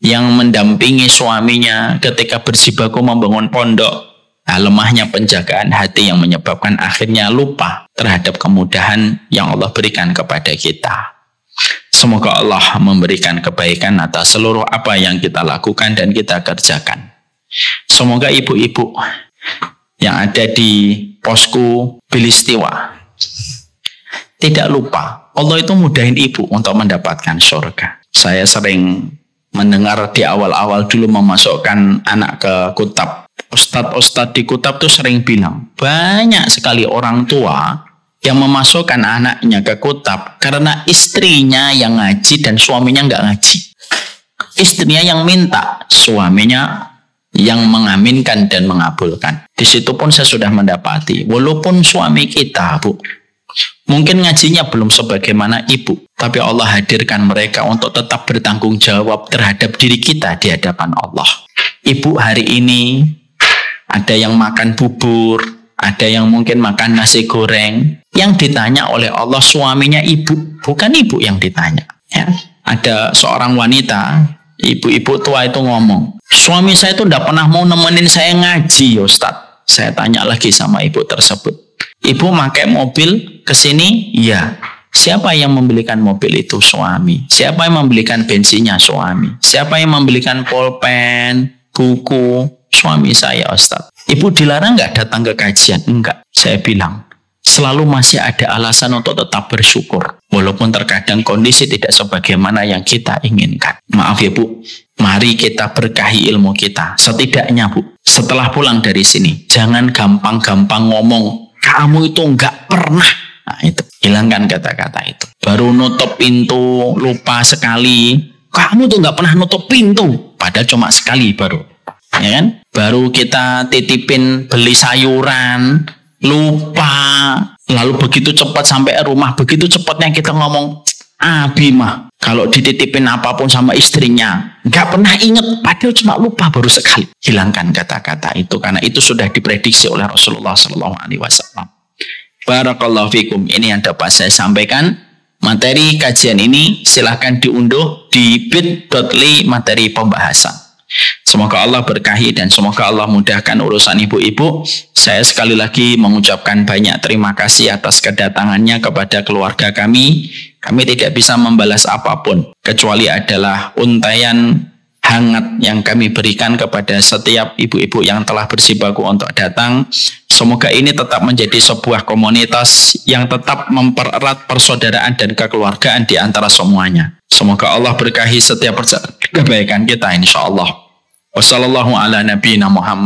Speaker 1: yang mendampingi suaminya ketika berjibaku membangun pondok. Nah, lemahnya penjagaan hati yang menyebabkan akhirnya lupa terhadap kemudahan yang Allah berikan kepada kita. Semoga Allah memberikan kebaikan atas seluruh apa yang kita lakukan dan kita kerjakan. Semoga ibu-ibu yang ada di posku Bilistiwa tidak lupa Allah itu mudahin ibu untuk mendapatkan surga. Saya sering mendengar di awal-awal dulu memasukkan anak ke kutab. Ustadz-ustadz di kutab tuh sering bilang banyak sekali orang tua yang memasukkan anaknya ke kutab karena istrinya yang ngaji dan suaminya nggak ngaji. Istrinya yang minta, suaminya yang mengaminkan dan mengabulkan. Di situ pun saya sudah mendapati, walaupun suami kita, Bu, mungkin ngajinya belum sebagaimana ibu, tapi Allah hadirkan mereka untuk tetap bertanggung jawab terhadap diri kita di hadapan Allah. Ibu hari ini ada yang makan bubur, ada yang mungkin makan nasi goreng. Yang ditanya oleh Allah suaminya ibu, bukan ibu yang ditanya. Ya. Ada seorang wanita, ibu-ibu tua itu ngomong, suami saya itu tidak pernah mau nemenin saya ngaji, Ustadz. Saya tanya lagi sama ibu tersebut, ibu pakai mobil ke sini? Iya. Siapa yang membelikan mobil itu? Suami. Siapa yang membelikan bensinnya? Suami. Siapa yang membelikan pulpen, buku? Suami saya, Ustadz. Ibu dilarang nggak datang ke kajian? Enggak. Saya bilang, selalu masih ada alasan untuk tetap bersyukur. Walaupun terkadang kondisi tidak sebagaimana yang kita inginkan. Maaf ya Bu, mari kita berkahi ilmu kita. Setidaknya Bu, setelah pulang dari sini, jangan gampang-gampang ngomong, kamu itu nggak pernah. Nah itu, hilangkan kata-kata itu. Baru nutup pintu, lupa sekali. Kamu tuh nggak pernah nutup pintu. Padahal cuma sekali baru. Ya kan? Baru kita titipin beli sayuran, lupa, lalu begitu cepat sampai rumah, begitu cepatnya kita ngomong, Abi mah kalau dititipin apapun sama istrinya nggak pernah inget, padahal cuma lupa baru sekali. Hilangkan kata-kata itu karena itu sudah diprediksi oleh Rasulullah SAW. Barakallahu fikum. Ini yang dapat saya sampaikan. Materi kajian ini silahkan diunduh di bit.ly materi pembahasan. Semoga Allah berkahi dan semoga Allah mudahkan urusan ibu-ibu. Saya sekali lagi mengucapkan banyak terima kasih atas kedatangannya kepada keluarga kami. Kami tidak bisa membalas apapun kecuali adalah untaian hangat yang kami berikan kepada setiap ibu-ibu yang telah berjibaku untuk datang. Semoga ini tetap menjadi sebuah komunitas yang tetap mempererat persaudaraan dan kekeluargaan di antara semuanya. Semoga Allah berkahi setiap kebaikan kita, insya Allah. Wassalamualaikum warahmatullahi wabarakatuh.